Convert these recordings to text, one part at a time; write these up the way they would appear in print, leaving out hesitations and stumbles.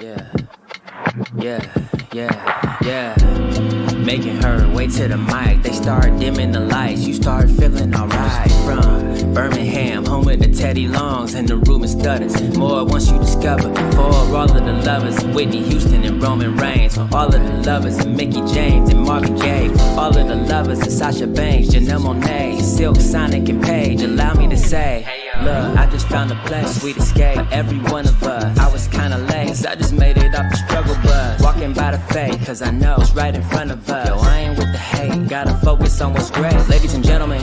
Yeah, yeah. Making her way to the mic. They start dimming the lights. You start feeling alright. From Birmingham, home of the Teddy Longs, and the room is stutters. More once you discover. For all of the lovers, Whitney Houston and Roman Reigns. For all of the lovers, and Mickey James and Marvin Gaye. For all of the lovers, and Sasha Banks, Janelle Monáe, Silk, Sonic, and Paige. Allow me to say, look, I just found a place, sweet escape for every one of us. I was kinda late, so I just made it off the struggle bus. Walking by the fate, cause I know it's right in front of us. Yo, I ain't with the hate, gotta focus on what's great. Ladies and gentlemen,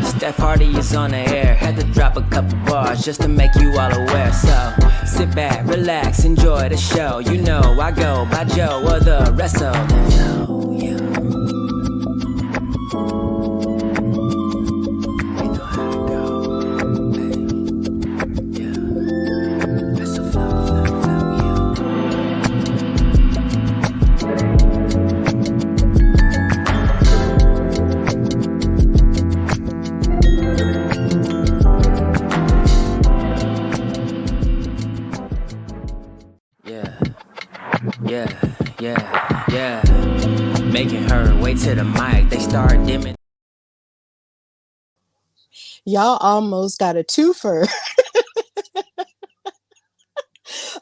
Steph Hardy is on the air. Had to drop a couple bars just to make you all aware. So, sit back, relax, enjoy the show. You know I go by Joe or the rest of the flow, yeah. Yeah. Making her way to the mic. They start dimming. Y'all almost got a twofer.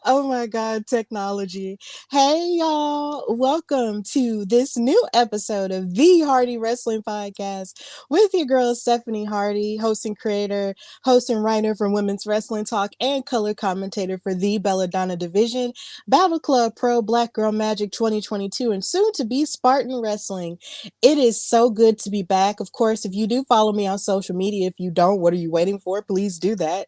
Oh my God, technology. Hey, y'all. Welcome to this new episode of the Hardy Wrestling Podcast with your girl, Stephanie Hardy, host and creator, host and writer for Women's Wrestling Talk, and color commentator for the Belladonna Division, Battle Club Pro, Black Girl Magic 2022, and soon to be Spartan Wrestling. It is so good to be back. Of course, if you do follow me on social media, if you don't, what are you waiting for? Please do that.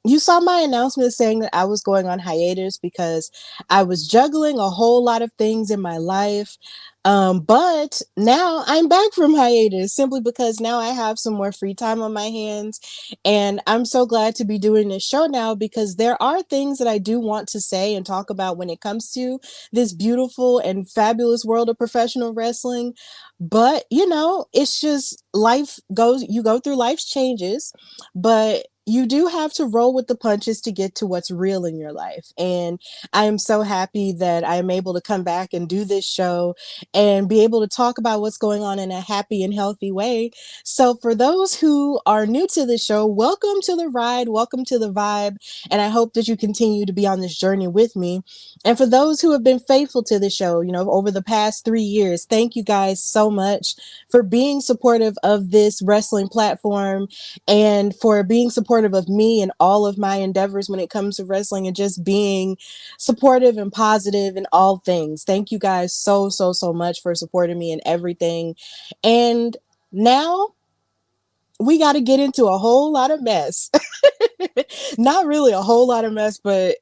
You saw my announcement saying that I was going on hiatus because I was juggling a whole lot of things in my life. But now I'm back from hiatus simply because now I have some more free time on my hands. And I'm so glad to be doing this show now because there are things that I do want to say and talk about when it comes to this beautiful and fabulous world of professional wrestling. But, it's just you go through life's changes, but you do have to roll with the punches to get to what's real in your life. And I am so happy that I am able to come back and do this show and be able to talk about what's going on in a happy and healthy way. So for those who are new to the show, welcome to the ride, welcome to the vibe. And I hope that you continue to be on this journey with me. And for those who have been faithful to the show, over the past 3 years, thank you guys so much for being supportive of this wrestling platform and for being supportive of me and all of my endeavors when it comes to wrestling and just being supportive and positive in all things. Thank you guys so much for supporting me in everything. And now we got to get into a whole lot of mess. Not really a whole lot of mess, but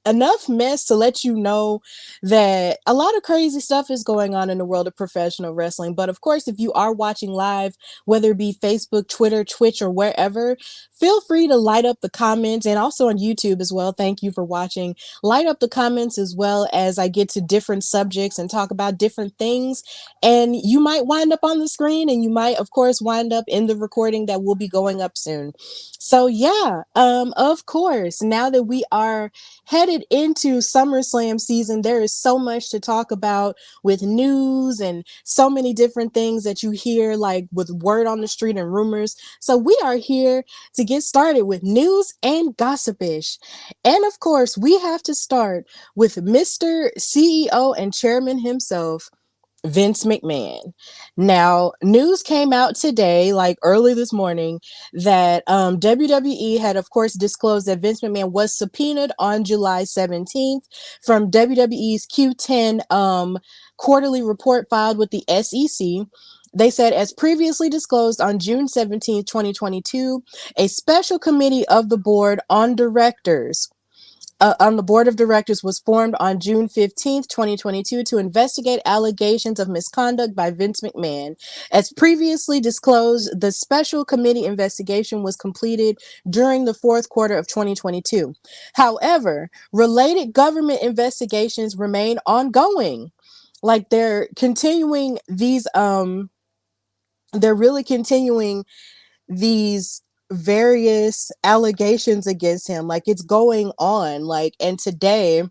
enough mess to let you know that a lot of crazy stuff is going on in the world of professional wrestling. But of course, if you are watching live, whether it be Facebook, Twitter, Twitch, or wherever, feel free to light up the comments, and also on YouTube as well. Thank you for watching. Light up the comments as well as I get to different subjects and talk about different things. And you might wind up on the screen, and you might, of course, wind up in the recording that will be going up soon. So yeah, of course, now that we are headed into SummerSlam season, there is so much to talk about with news and so many different things that you hear, like with word on the street and rumors. So we are here to get started with news and gossipish. And of course, we have to start with Mr. CEO and chairman himself, Vince McMahon. Now, news came out today, like early this morning, that WWE had, of course, disclosed that Vince McMahon was subpoenaed on July 17th from WWE's Q10 quarterly report filed with the SEC. They said, as previously disclosed on June 17th, 2022, a special committee of the board on the board of directors was formed on June 15th, 2022 to investigate allegations of misconduct by Vince McMahon. As previously disclosed, the special committee investigation was completed during the fourth quarter of 2022. However, related government investigations remain ongoing. Like they're continuing they're really continuing these various allegations against him. Like, it's going on. Like, and today,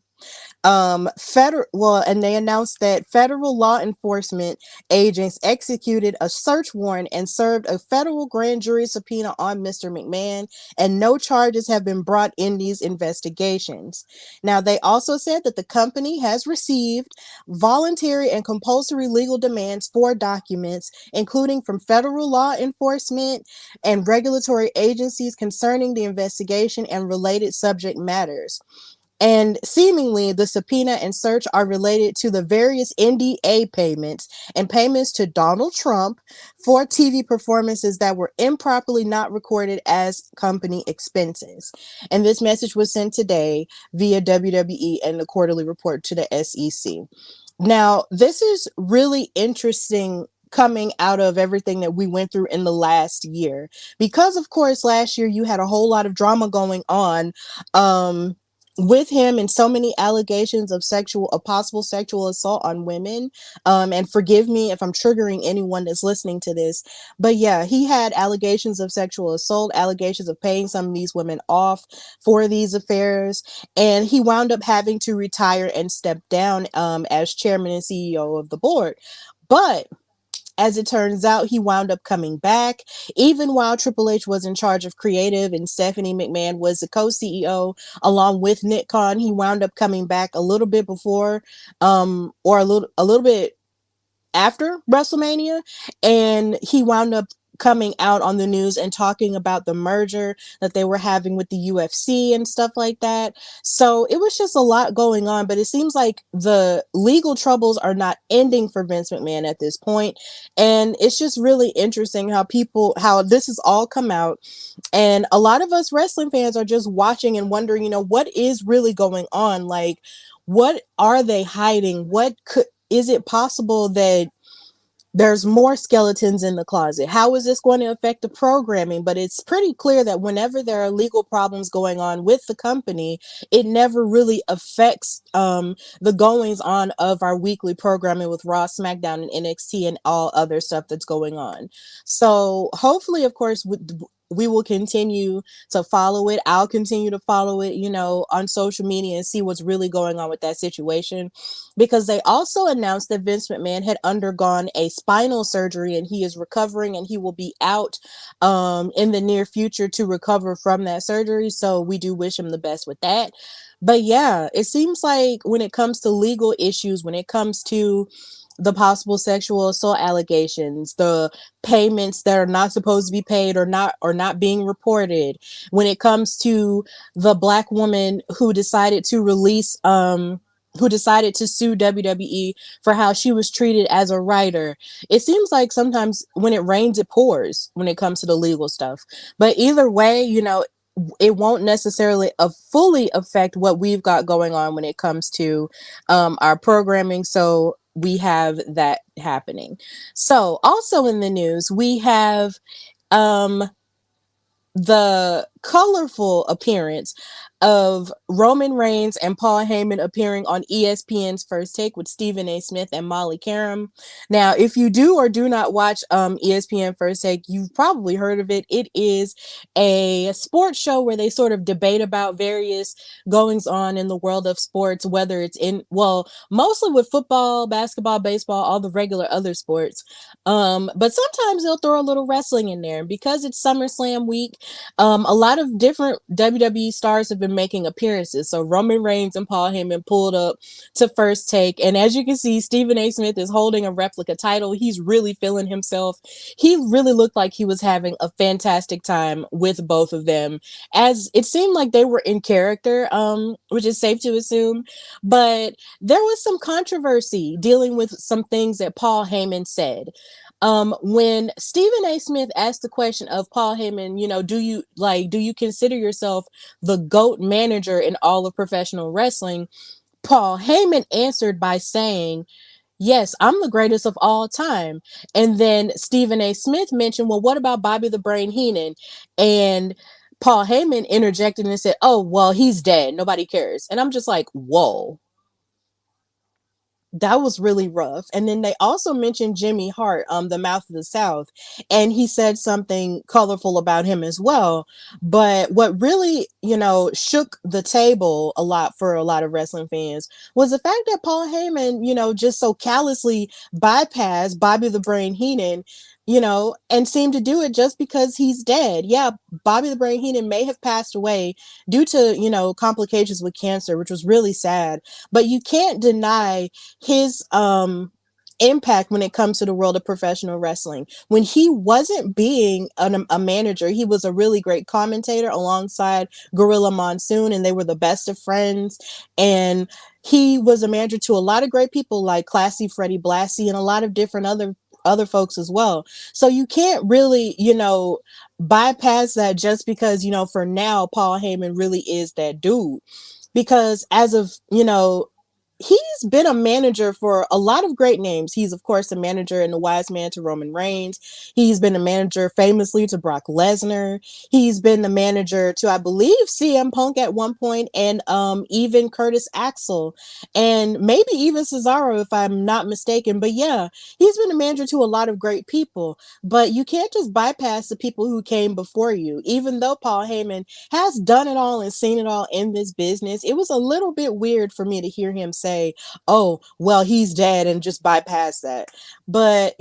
and they announced that federal law enforcement agents executed a search warrant and served a federal grand jury subpoena on Mr. McMahon, and no charges have been brought in these investigations. Now, they also said that the company has received voluntary and compulsory legal demands for documents, including from federal law enforcement and regulatory agencies concerning the investigation and related subject matters. And seemingly, the subpoena and search are related to the various NDA payments and payments to Donald Trump for TV performances that were improperly not recorded as company expenses. And this message was sent today via WWE and the quarterly report to the SEC. Now, this is really interesting coming out of everything that we went through in the last year. Because, of course, last year you had a whole lot of drama going on. With him and so many allegations of possible sexual assault on women. And forgive me if I'm triggering anyone that's listening to this, but yeah, he had allegations of sexual assault, allegations of paying some of these women off for these affairs, and he wound up having to retire and step down as chairman and CEO of the board. But as it turns out, he wound up coming back, even while Triple H was in charge of creative and Stephanie McMahon was the co-CEO along with Nick Khan. He wound up coming back a little bit before, or a little bit after WrestleMania, and he wound up coming out on the news and talking about the merger that they were having with the UFC and stuff like that. So it was just a lot going on, but it seems like the legal troubles are not ending for Vince McMahon at this point. And it's just really interesting how this has all come out. And a lot of us wrestling fans are just watching and wondering, what is really going on? Like, what are they hiding? Is it possible that there's more skeletons in the closet? How is this going to affect the programming? But it's pretty clear that whenever there are legal problems going on with the company, it never really affects the goings on of our weekly programming with Raw, SmackDown, and NXT and all other stuff that's going on. So hopefully, of course, we will continue to follow it. I'll continue to follow it, on social media and see what's really going on with that situation. Because they also announced that Vince McMahon had undergone a spinal surgery and he is recovering, and he will be out in the near future to recover from that surgery. So we do wish him the best with that. But yeah, it seems like when it comes to legal issues, when it comes to the possible sexual assault allegations, the payments that are not supposed to be paid or not being reported, when it comes to the black woman who decided to sue WWE for how she was treated as a writer. It seems like sometimes when it rains, it pours when it comes to the legal stuff. But either way, it won't necessarily fully affect what we've got going on when it comes to our programming. So we have that happening. So also in the news, we have um, the colorful appearance of Roman Reigns and Paul Heyman appearing on ESPN's First Take with Stephen A. Smith and Molly Karam. Now, if you do or do not watch ESPN First Take, you've probably heard of it. It is a sports show where they sort of debate about various goings on in the world of sports, whether it's mostly with football, basketball, baseball, all the regular other sports. But sometimes they'll throw a little wrestling in there. And because it's SummerSlam week, a lot of different WWE stars have been making appearances. So Roman Reigns and Paul Heyman pulled up to First Take. And as you can see, Stephen A. Smith is holding a replica title. He's really feeling himself. He really looked like he was having a fantastic time with both of them, as it seemed like they were in character, which is safe to assume. But there was some controversy dealing with some things that Paul Heyman said. When Stephen A. Smith asked the question of Paul Heyman, do you consider yourself the GOAT manager in all of professional wrestling? Paul Heyman answered by saying, "Yes, I'm the greatest of all time." And then Stephen A. Smith mentioned, "Well, what about Bobby the Brain Heenan?" And Paul Heyman interjected and said, "Oh, well, he's dead. Nobody cares." And I'm just like, whoa. that was really rough. And then they also mentioned Jimmy Hart, the Mouth of the South, and he said something colorful about him as well. But what really, shook the table a lot for a lot of wrestling fans was the fact that Paul Heyman, just so callously bypassed Bobby the Brain Heenan, and seemed to do it just because he's dead. Yeah, Bobby the Brain Heenan may have passed away due to, complications with cancer, which was really sad. But you can't deny his impact when it comes to the world of professional wrestling. When he wasn't being a manager, he was a really great commentator alongside Gorilla Monsoon, and they were the best of friends. And he was a manager to a lot of great people like Classy Freddie Blassie and a lot of different other folks as well. So you can't really, bypass that just because, for now Paul Heyman really is that dude. Because as of, he's been a manager for a lot of great names. He's, of course, a manager and the wise man to Roman Reigns. He's been a manager famously to Brock Lesnar. He's been the manager to, I believe, CM Punk at one point, and even Curtis Axel, and maybe even Cesaro, if I'm not mistaken. But yeah, he's been a manager to a lot of great people. But you can't just bypass the people who came before you. Even though Paul Heyman has done it all and seen it all in this business, it was a little bit weird for me to hear him say, oh, well, he's dead, and just bypass that. But,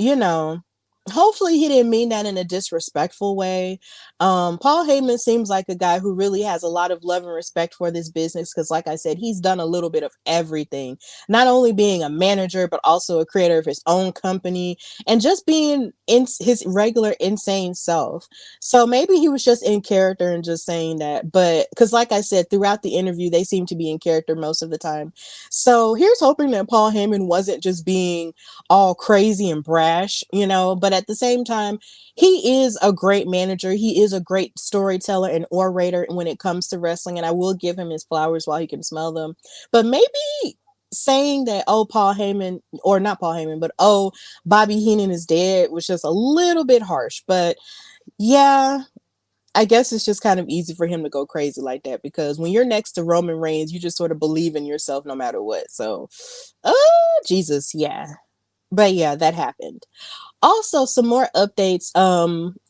hopefully he didn't mean that in a disrespectful way. Paul Heyman seems like a guy who really has a lot of love and respect for this business because, like I said, he's done a little bit of everything. Not only being a manager, but also a creator of his own company and just being in his regular insane self. So maybe he was just in character and just saying that. But because, like I said, throughout the interview, they seem to be in character most of the time. So here's hoping that Paul Heyman wasn't just being all crazy and brash, but at the same time, he is a great manager. He is a great storyteller and orator when it comes to wrestling. And I will give him his flowers while he can smell them. But maybe saying that, oh, Paul Heyman, or not Paul Heyman, but oh, Bobby Heenan is dead was just a little bit harsh. But yeah, I guess it's just kind of easy for him to go crazy like that because when you're next to Roman Reigns, you just sort of believe in yourself no matter what. So, oh, Jesus, yeah. But yeah, that happened. Also, some more updates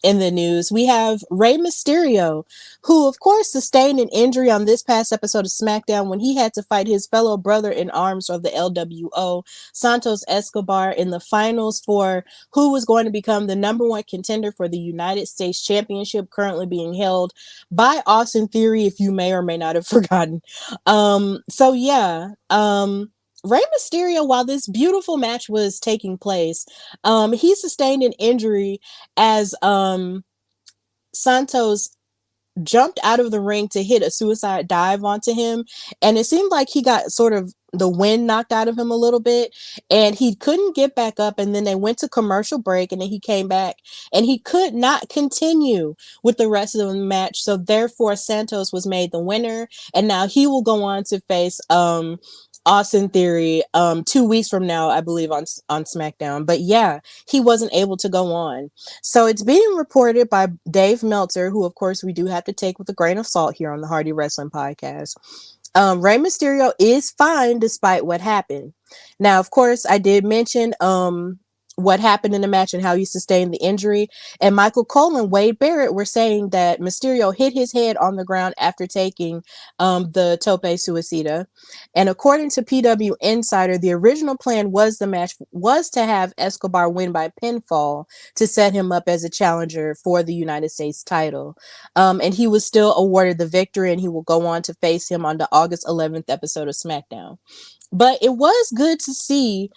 in the news. We have Rey Mysterio, who of course sustained an injury on this past episode of SmackDown when he had to fight his fellow brother in arms of the LWO, Santos Escobar, in the finals for who was going to become the number one contender for the United States Championship, currently being held by Austin Theory, if you may or may not have forgotten. So yeah, Rey Mysterio, while this beautiful match was taking place, he sustained an injury as Santos jumped out of the ring to hit a suicide dive onto him, and it seemed like he got sort of the wind knocked out of him a little bit, and he couldn't get back up, and then they went to commercial break, and then he came back and he could not continue with the rest of the match, so therefore Santos was made the winner, and now he will go on to face Austin Theory 2 weeks from now, I believe, on SmackDown. But yeah, he wasn't able to go on. So it's being reported by Dave Meltzer, who of course we do have to take with a grain of salt here on the Hardy Wrestling Podcast. Rey Mysterio is fine despite what happened. Now, of course, I did mention what happened in the match and how he sustained the injury. And Michael Cole and Wade Barrett were saying that Mysterio hit his head on the ground after taking the tope suicida. And according to PW Insider, the original plan was the match was to have Escobar win by pinfall to set him up as a challenger for the United States title. And he was still awarded the victory, and he will go on to face him on the August 11th episode of SmackDown. But it was good to see,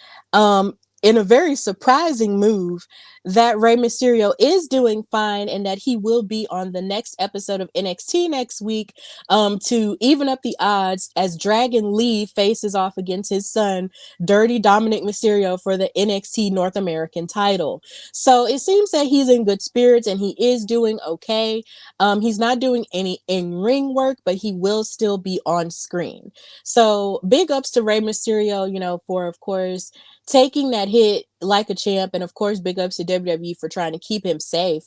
in a very surprising move, that Rey Mysterio is doing fine and that he will be on the next episode of NXT next week to even up the odds as Dragon Lee faces off against his son, Dirty Dominic Mysterio, for the NXT North American title. So it seems that he's in good spirits and he is doing okay. He's not doing any in-ring work, but he will still be on screen. So big ups to Rey Mysterio, for, of course, taking that hit like a champ, and of course big ups to WWE for trying to keep him safe.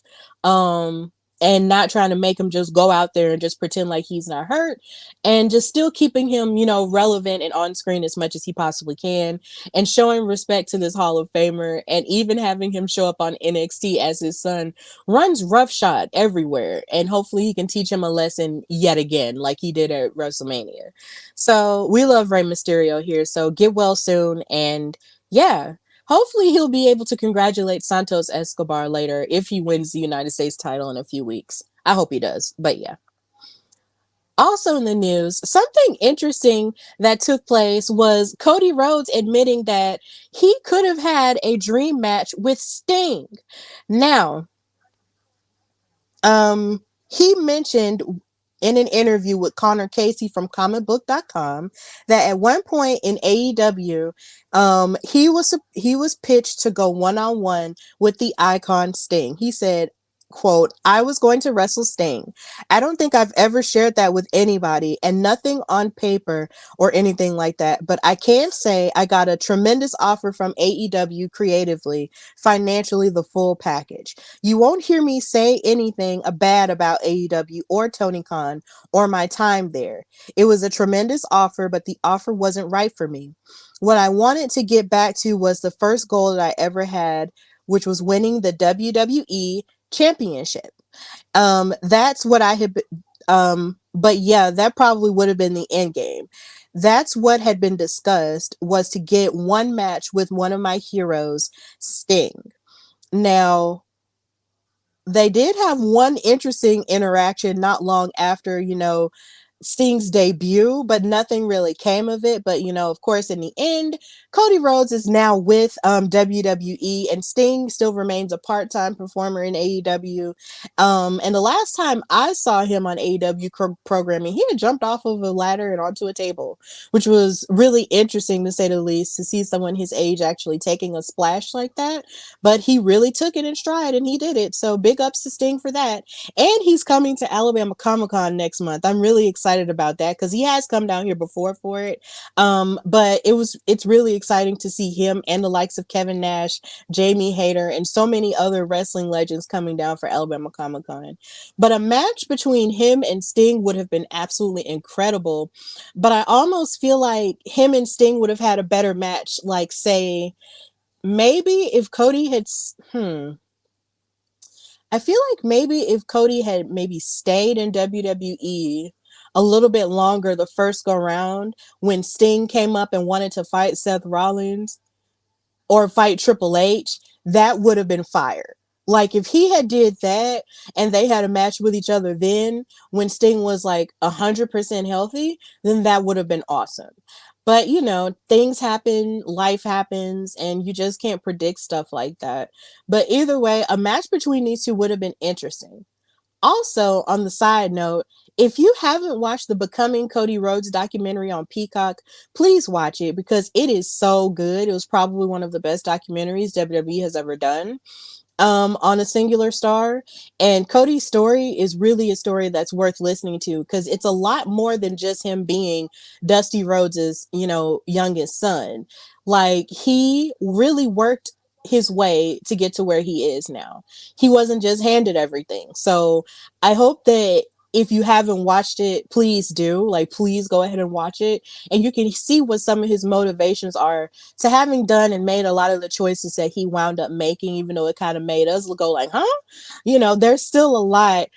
and not trying to make him just go out there and just pretend like he's not hurt, and just still keeping him, relevant and on screen as much as he possibly can, and showing respect to this Hall of Famer, and even having him show up on NXT as his son runs roughshod everywhere, and hopefully he can teach him a lesson yet again like he did at WrestleMania. So we love Rey Mysterio here, so get well soon, and yeah, hopefully he'll be able to congratulate Santos Escobar later if he wins the United States title in a few weeks. I hope he does, but yeah. Also in the news, something interesting that took place was Cody Rhodes admitting that he could have had a dream match with Sting. Now, he mentioned in an interview with Connor Casey from comicbook.com that at one point in AEW, he was pitched to go one-on-one with the icon Sting. He said, quote, "I was going to wrestle Sting. I don't think I've ever shared that with anybody, and nothing on paper or anything like that. But I can say I got a tremendous offer from AEW creatively, financially, the full package. You won't hear me say anything bad about AEW or Tony Khan or my time there. It was a tremendous offer, but the offer wasn't right for me. What I wanted to get back to was the first goal that I ever had, which was winning the WWE championship. That's what I had but yeah, that probably would have been the end game. That's what had been discussed, was to get one match with one of my heroes, Sting. Now, they did have one interesting interaction not long after, Sting's debut, but nothing really came of it. But, of course, in the end, Cody Rhodes is now with WWE, and Sting still remains a part-time performer in AEW. And the last time I saw him on AEW programming, he had jumped off of a ladder and onto a table, which was really interesting to say the least, to see someone his age actually taking a splash like that. But he really took it in stride and he did it. So big ups to Sting for that. And he's coming to Alabama Comic-Con next month. I'm really excited about that because he has come down here before for it. But it's really exciting to see him and the likes of Kevin Nash, Jamie Hayter, and so many other wrestling legends coming down for Alabama Comic-Con. But a match between him and Sting would have been absolutely incredible. But I almost feel like him and Sting would have had a better match, like, say, maybe if Cody had I feel like maybe if Cody had maybe stayed in WWE a little bit longer the first go round, when Sting came up and wanted to fight Seth Rollins or fight Triple H, that would have been fire. Like if he had did that and they had a match with each other then when Sting was like 100% healthy, then that would have been awesome. But things happen, life happens, and you just can't predict stuff like that. But either way, a match between these two would have been interesting. Also, on the side note, if you haven't watched the Becoming Cody Rhodes documentary on Peacock, please watch it because it is so good. It was probably one of the best documentaries WWE has ever done on a singular star. And Cody's story is really a story that's worth listening to because it's a lot more than just him being Dusty Rhodes's, youngest son. Like he really worked his way to get to where he is now. He wasn't just handed everything. So I hope that if you haven't watched it, please do. Like, please go ahead and watch it. And you can see what some of his motivations are to having done and made a lot of the choices that he wound up making, even though it kind of made us go like, huh? There's still a lot.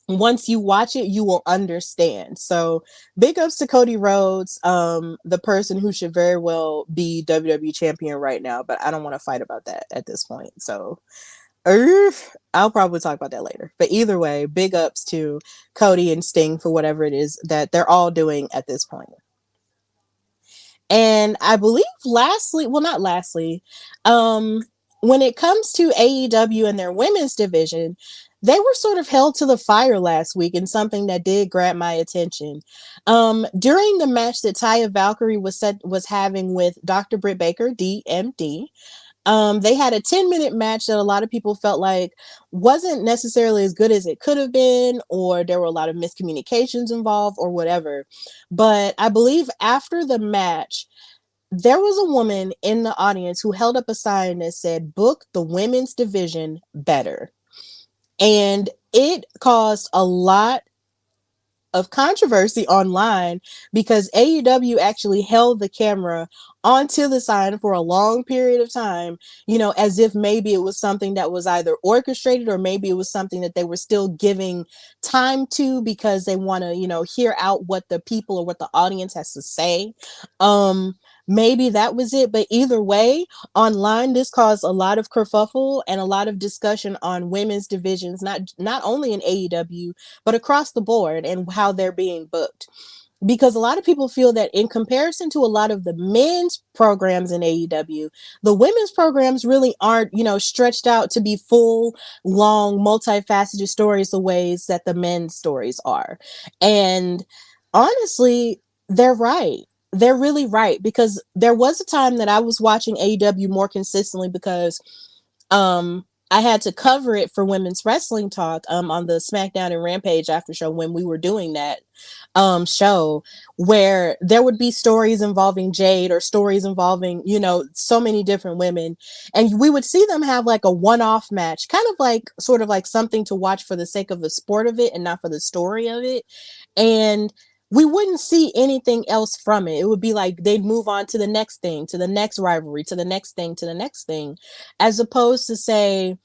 Once you watch it, you will understand. So big ups to Cody Rhodes, the person who should very well be WWE champion right now, but I don't want to fight about that at this point. So I'll probably talk about that later. But either way, big ups to Cody and Sting for whatever it is that they're all doing at this point. And I believe not lastly, when it comes to AEW and their women's division, they were sort of held to the fire last week in something that did grab my attention. During the match that Taya Valkyrie was having with Dr. Britt Baker, DMD, they had a 10-minute match that a lot of people felt like wasn't necessarily as good as it could have been, or there were a lot of miscommunications involved or whatever. But I believe after the match, there was a woman in the audience who held up a sign that said, "Book the women's division better." And it caused a lot of controversy online because AEW actually held the camera onto the sign for a long period of time, as if maybe it was something that was either orchestrated or maybe it was something that they were still giving time to because they want to, hear out what the people or what the audience has to say. Maybe that was it, but either way, online this caused a lot of kerfuffle and a lot of discussion on women's divisions, not only in AEW but across the board and how they're being booked. Because a lot of people feel that in comparison to a lot of the men's programs in AEW, the women's programs really aren't, stretched out to be full, long, multifaceted stories the ways that the men's stories are. And honestly, they're right. They're really right because there was a time that I was watching AEW more consistently because I had to cover it for Women's Wrestling Talk on the SmackDown and Rampage after show when we were doing that show, where there would be stories involving Jade or stories involving, so many different women, and we would see them have like a one-off match, kind of like sort of like something to watch for the sake of the sport of it and not for the story of it. And we wouldn't see anything else from it. It would be like they'd move on to the next thing, to the next rivalry, to the next thing, to the next thing, as opposed to say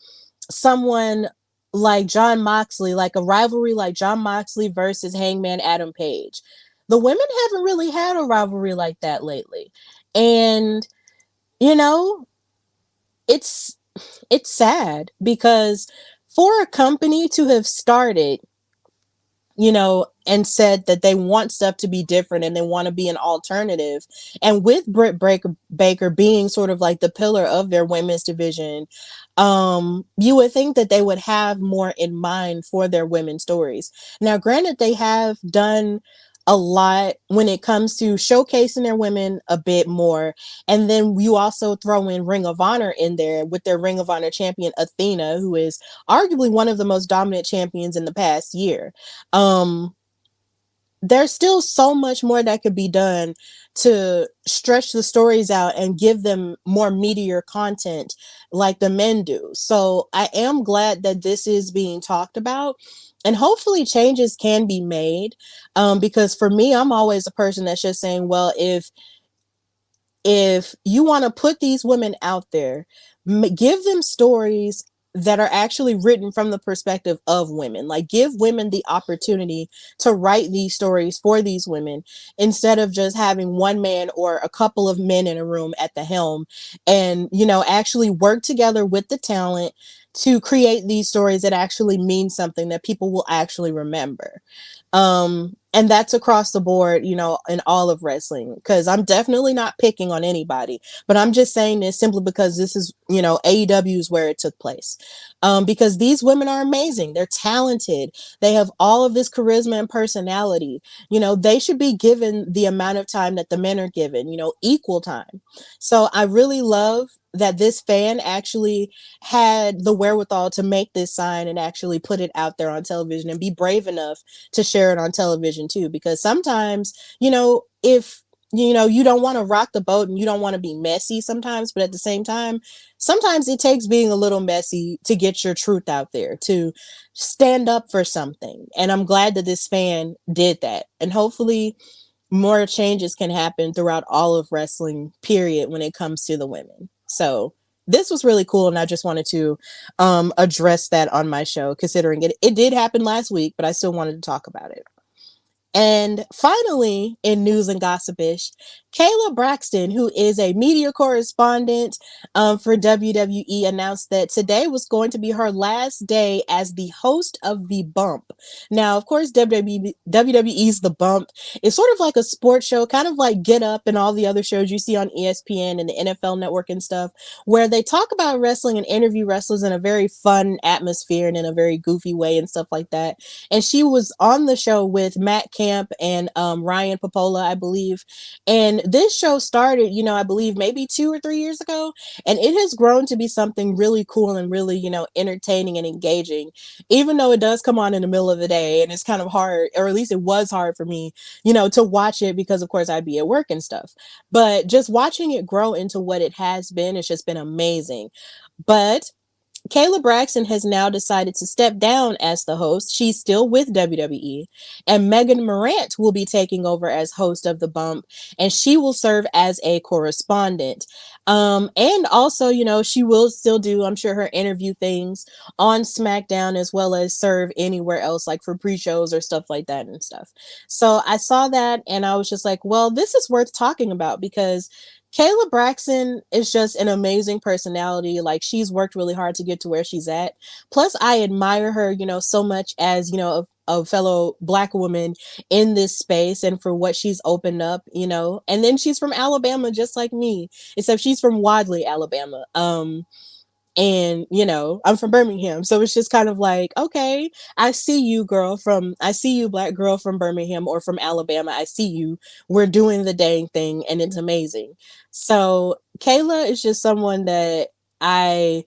someone like Jon Moxley, like a rivalry like Jon Moxley versus Hangman Adam Page. The women haven't really had a rivalry like that lately. And, you know, it's it's sad because for a company to have started, and said that they want stuff to be different and they want to be an alternative. And with Baker being sort of like the pillar of their women's division, you would think that they would have more in mind for their women's stories. Now, granted, they have done a lot when it comes to showcasing their women a bit more. And then you also throw in Ring of Honor in there with their Ring of Honor champion, Athena, who is arguably one of the most dominant champions in the past year. um there's still so much more that could be done to stretch the stories out and give them more meatier content like the men do. So I am glad that this is being talked about and hopefully changes can be made, because for me, I'm always a person that's just saying, well, if you want to put these women out there, give them stories that are actually written from the perspective of women. Like, give women the opportunity to write these stories for these women instead of just having one man or a couple of men in a room at the helm, and, actually work together with the talent to create these stories that actually mean something that people will actually remember. And that's across the board, in all of wrestling, because I'm definitely not picking on anybody, but I'm just saying this simply because this is, AEW is where it took place. Because these women are amazing. They're talented. They have all of this charisma and personality. They should be given the amount of time that the men are given, equal time. So I really love that this fan actually had the wherewithal to make this sign and actually put it out there on television and be brave enough to share it on television too, because sometimes, if you don't want to rock the boat and you don't want to be messy sometimes, but at the same time, sometimes it takes being a little messy to get your truth out there, to stand up for something. And I'm glad that this fan did that, and hopefully more changes can happen throughout all of wrestling, period, when it comes to the women. So this was really cool, and I just wanted to address that on my show, considering it did happen last week, but I still wanted to talk about it. And finally, in news and gossipish, Kayla Braxton, who is a media correspondent for WWE, announced that today was going to be her last day as the host of The Bump. Now, of course, WWE's The Bump is sort of like a sports show, kind of like Get Up and all the other shows you see on ESPN and the NFL Network and stuff, where they talk about wrestling and interview wrestlers in a very fun atmosphere and in a very goofy way and stuff like that. And she was on the show with Matt Camp and Ryan Popola, I believe. And this show started, I believe maybe 2 or 3 years ago, and it has grown to be something really cool and really, entertaining and engaging, even though it does come on in the middle of the day and it's kind of hard, or at least it was hard for me, to watch it because, of course, I'd be at work and stuff. But just watching it grow into what it has been, it's just been amazing. But Kayla Braxton has now decided to step down as the host. She's still with WWE. And Megan Morant will be taking over as host of the bump, and she will serve as a correspondent. And also, she will still do, I'm sure, her interview things on SmackDown, as well as serve anywhere else, like for pre-shows or stuff like that and stuff. So I saw that and I was just like, well, this is worth talking about because Kayla Braxton is just an amazing personality. Like, she's worked really hard to get to where she's at. Plus, I admire her, so much as, a fellow Black woman in this space and for what she's opened up, And then she's from Alabama, just like me, except she's from Wadley, Alabama. And I'm from Birmingham, so it's just kind of like, okay, I see you, Black girl from Birmingham or from Alabama. I see you. We're doing the dang thing, and it's amazing. So Kayla is just someone that I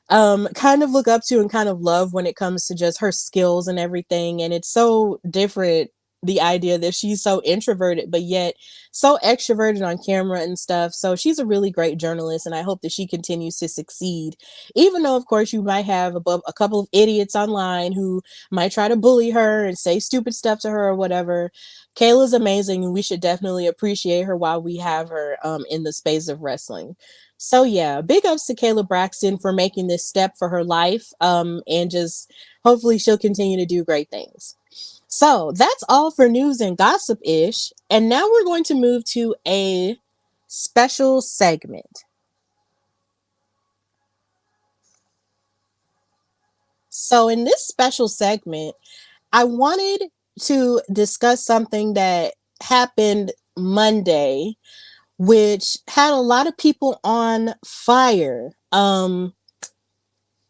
kind of look up to and kind of love when it comes to just her skills and everything. And it's so different, the idea that she's so introverted but yet so extroverted on camera and stuff. So she's a really great journalist, and I hope that she continues to succeed, even though of course you might have a couple of idiots online who might try to bully her and say stupid stuff to her or whatever. Kayla's amazing, and we should definitely appreciate her while we have her in the space of wrestling. So yeah, big ups to Kayla Braxton for making this step for her life, and just hopefully she'll continue to do great things. So that's all for news and gossip ish. And now we're going to move to a special segment. So in this special segment, I wanted to discuss something that happened Monday, which had a lot of people on fire.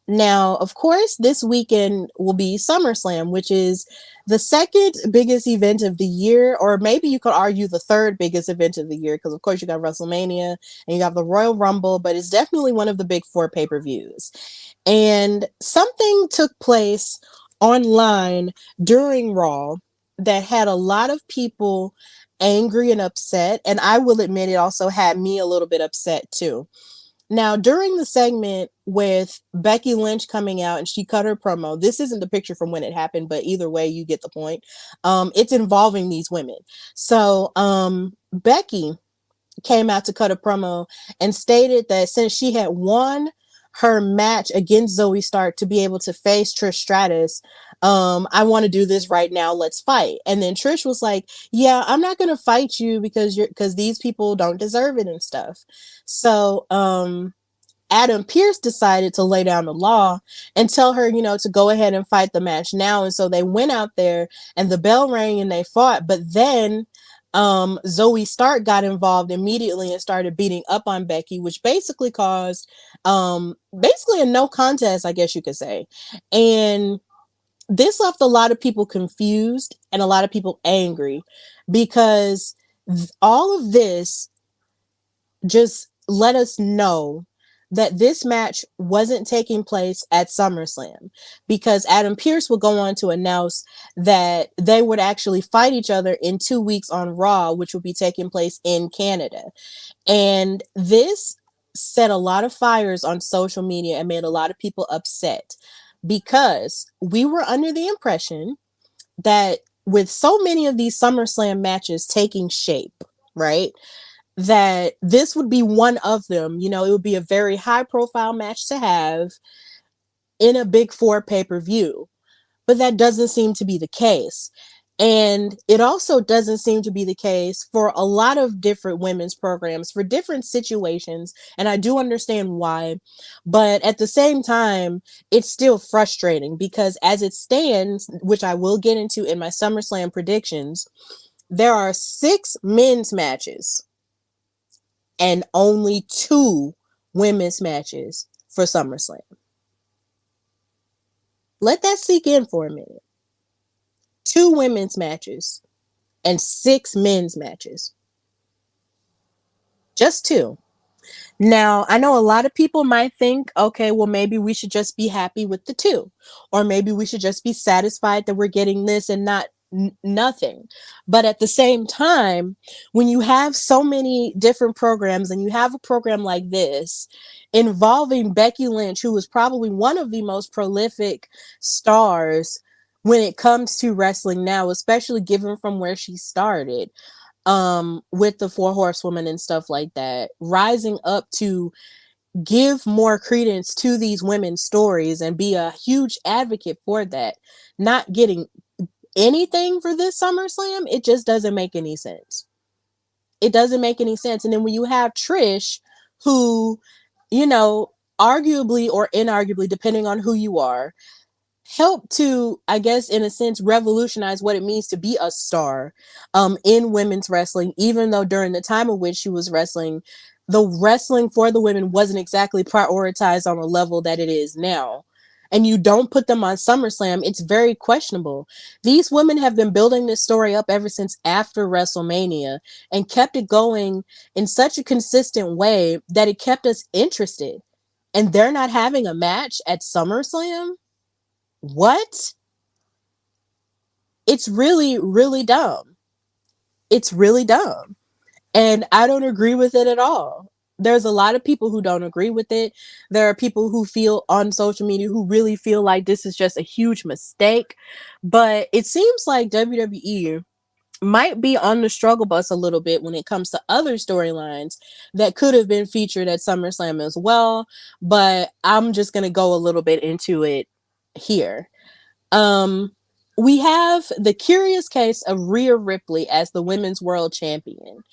Now, of course, this weekend will be SummerSlam, which is the second biggest event of the year, or maybe you could argue the third biggest event of the year, because of course you got WrestleMania and you got the Royal Rumble, but it's definitely one of the big four pay-per-views. And something took place online during Raw that had a lot of people angry and upset, and I will admit it also had me a little bit upset too. Now, during the segment with Becky Lynch coming out and she cut her promo, this isn't the picture from when it happened, but either way, you get the point. It's involving these women. So, Becky came out to cut a promo and stated that since she had won her match against Zoe Stark to be able to face Trish Stratus, I want to do this right now. Let's fight. And then Trish was like, yeah, I'm not going to fight you because these people don't deserve it and stuff. So, Adam Pearce decided to lay down the law and tell her, to go ahead and fight the match now. And so they went out there and the bell rang and they fought. But then Zoe Stark got involved immediately and started beating up on Becky, which basically caused basically a no contest, I guess you could say. And this left a lot of people confused and a lot of people angry because all of this just let us know that this match wasn't taking place at SummerSlam, because Adam Pearce would go on to announce that they would actually fight each other in 2 weeks on Raw, which would be taking place in Canada. And this set a lot of fires on social media and made a lot of people upset because we were under the impression that with so many of these SummerSlam matches taking shape, right, that this would be one of them. It would be a very high profile match to have in a big four pay-per-view, but that doesn't seem to be the case. And it also doesn't seem to be the case for a lot of different women's programs for different situations. And I do understand why, but at the same time, it's still frustrating because as it stands, which I will get into in my SummerSlam predictions, there are 6 men's matches and only 2 women's matches for SummerSlam. Let that sink in for a minute. 2 women's matches and 6 men's matches. Just 2. Now, I know a lot of people might think, okay, well, maybe we should just be happy with the 2. Or maybe we should just be satisfied that we're getting this and not Nothing. But at the same time, when you have so many different programs and you have a program like this involving Becky Lynch, who is probably one of the most prolific stars when it comes to wrestling now, especially given from where she started, with the Four Horsewomen and stuff like that, rising up to give more credence to these women's stories and be a huge advocate for that, not getting anything for this SummerSlam, it just doesn't make any sense. It doesn't make any sense. And then when you have Trish, who, you know, arguably or inarguably, depending on who you are, helped to, I guess, in a sense, revolutionize what it means to be a star in women's wrestling, even though during the time of which she was wrestling, the wrestling for the women wasn't exactly prioritized on a level that it is now. And you don't put them on SummerSlam, it's very questionable. These women have been building this story up ever since after WrestleMania and kept it going in such a consistent way that it kept us interested. And they're not having a match at SummerSlam? What? It's really, really dumb. It's really dumb. And I don't agree with it at all. There's a lot of people who don't agree with it. There are people who feel on social media who really feel like this is just a huge mistake. But it seems like WWE might be on the struggle bus a little bit when it comes to other storylines that could have been featured at SummerSlam as well. But I'm just going to go a little bit into it here. Um, we have the curious case of Rhea Ripley as the women's world champion.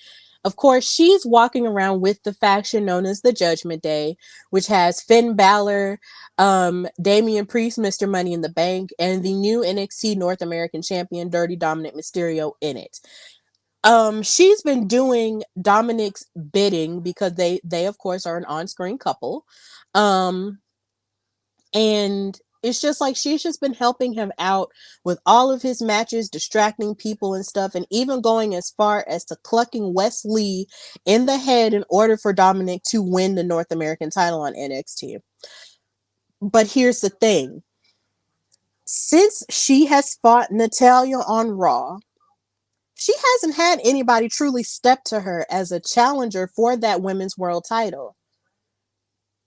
Of course, she's walking around with the faction known as the Judgment Day, which has Finn Balor, Damian Priest, Mr. Money in the Bank, and the new NXT North American champion, Dirty Dominic Mysterio, in it. She's been doing Dominic's bidding because they of course are an on-screen couple. And it's just like she's just been helping him out with all of his matches, distracting people and stuff, and even going as far as to clucking Wes Lee in the head in order for Dominic to win the North American title on NXT. But here's the thing. Since she has fought Natalya on Raw, she hasn't had anybody truly step to her as a challenger for that women's world title.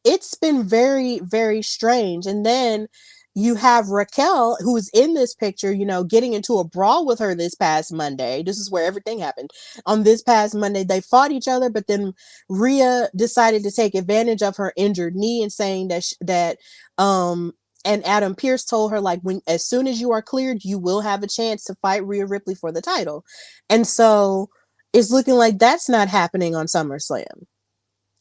It's been very, very strange. And then you have Raquel, who's in this picture, you know, getting into a brawl with her this past Monday. This is where everything happened. On this past Monday, they fought each other, but then Rhea decided to take advantage of her injured knee and saying and Adam Pearce told her, like, when as soon as you are cleared, you will have a chance to fight Rhea Ripley for the title. And so it's looking like that's not happening on SummerSlam.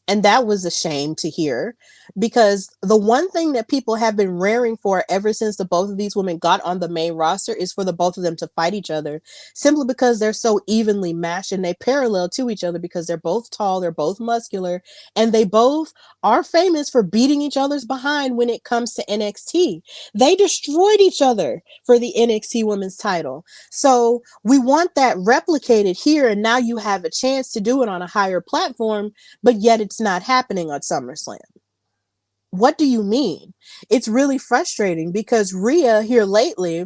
And that was a shame to hear, because the one thing that people have been raring for ever since the both of these women got on the main roster is for the both of them to fight each other, simply because they're so evenly matched and they parallel to each other because they're both tall, they're both muscular, and they both are famous for beating each other's behind when it comes to NXT. They destroyed each other for the NXT women's title. So we want that replicated here, and now you have a chance to do it on a higher platform, but yet it's not happening on SummerSlam. What do you mean? It's really frustrating because Rhea here lately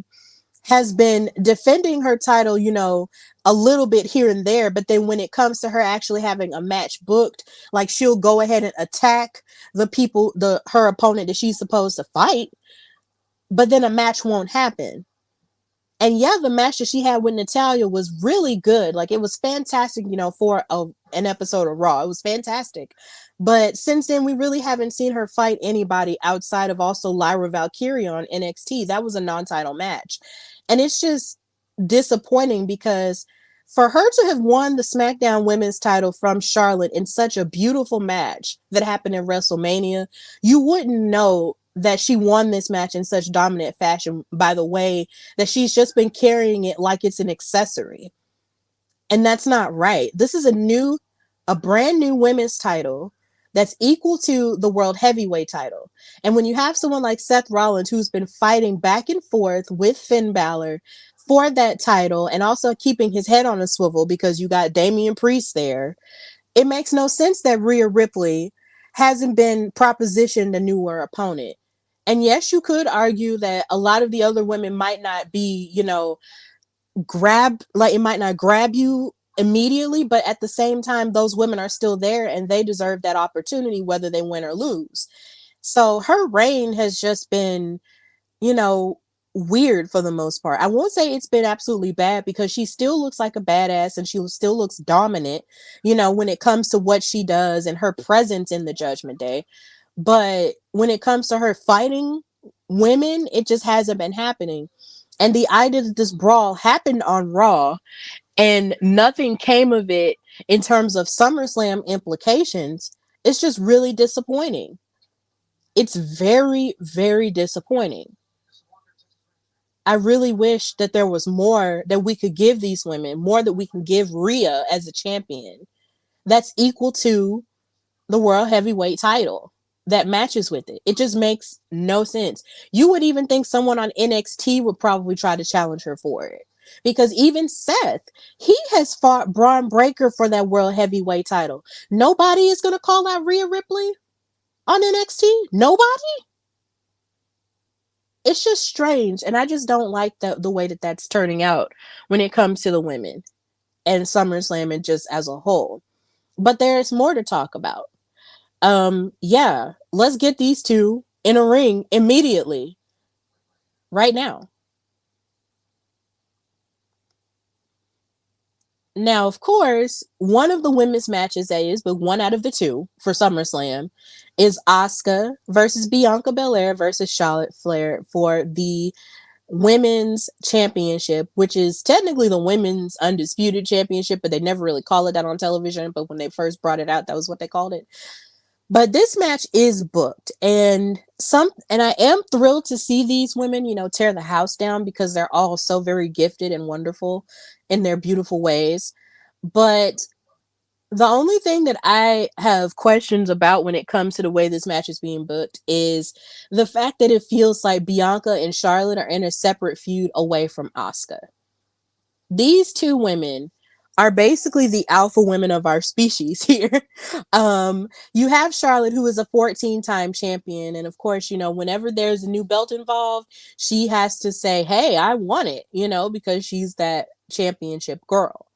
has been defending her title, you know, a little bit here and there, but then when it comes to her actually having a match booked, like she'll go ahead and attack her opponent that she's supposed to fight, but then a match won't happen. And yeah, the match that she had with Natalya was really good. Like, it was fantastic, you know, for an episode of Raw. It was fantastic. But since then, we really haven't seen her fight anybody outside of also Lyra Valkyrie on NXT. That was a non-title match. And it's just disappointing because for her to have won the SmackDown women's title from Charlotte in such a beautiful match that happened in WrestleMania, you wouldn't know that she won this match in such dominant fashion by the way that she's just been carrying it like it's an accessory. And that's not right. This is a brand new women's title that's equal to the world heavyweight title. And when you have someone like Seth Rollins, who's been fighting back and forth with Finn Balor for that title and also keeping his head on a swivel because you got Damian Priest there, it makes no sense that Rhea Ripley hasn't been propositioned a newer opponent. And yes, you could argue that a lot of the other women might not be, you know, it might not grab you immediately, but at the same time, those women are still there and they deserve that opportunity, whether they win or lose. So her reign has just been, you know, weird for the most part. I won't say it's been absolutely bad because she still looks like a badass and she still looks dominant, when it comes to what she does and her presence in the Judgment Day. But when it comes to her fighting women, it just hasn't been happening. And the idea that this brawl happened on Raw and nothing came of it in terms of SummerSlam implications, it's just really disappointing. It's very, very disappointing. I really wish that there was more that we could give these women, more that we can give Rhea as a champion that's equal to the World Heavyweight title that matches with it. It just makes no sense. You would even think someone on NXT would probably try to challenge her for it. Because even Seth, he has fought Braun Breaker for that World Heavyweight title. Nobody is going to call out Rhea Ripley on NXT. Nobody. It's just strange, and I just don't like the way that that's turning out when it comes to the women and SummerSlam and just as a whole. But there's more to talk about. Yeah, let's get these two in a ring immediately, right now. Now, of course, one of the women's matches that is, but one out of the two for SummerSlam is Asuka versus Bianca Belair versus Charlotte Flair for the women's championship, which is technically the women's undisputed championship, but they never really call it that on television. But when they first brought it out, that was what they called it. But this match is booked, and I am thrilled to see these women, tear the house down because they're all so very gifted and wonderful in their beautiful ways. But the only thing that I have questions about when it comes to the way this match is being booked is the fact that it feels like Bianca and Charlotte are in a separate feud away from Asuka. These two women are basically the alpha women of our species here. You have Charlotte, who is a 14-time champion. And of course, whenever there's a new belt involved, she has to say, hey, I want it, because she's that championship girl.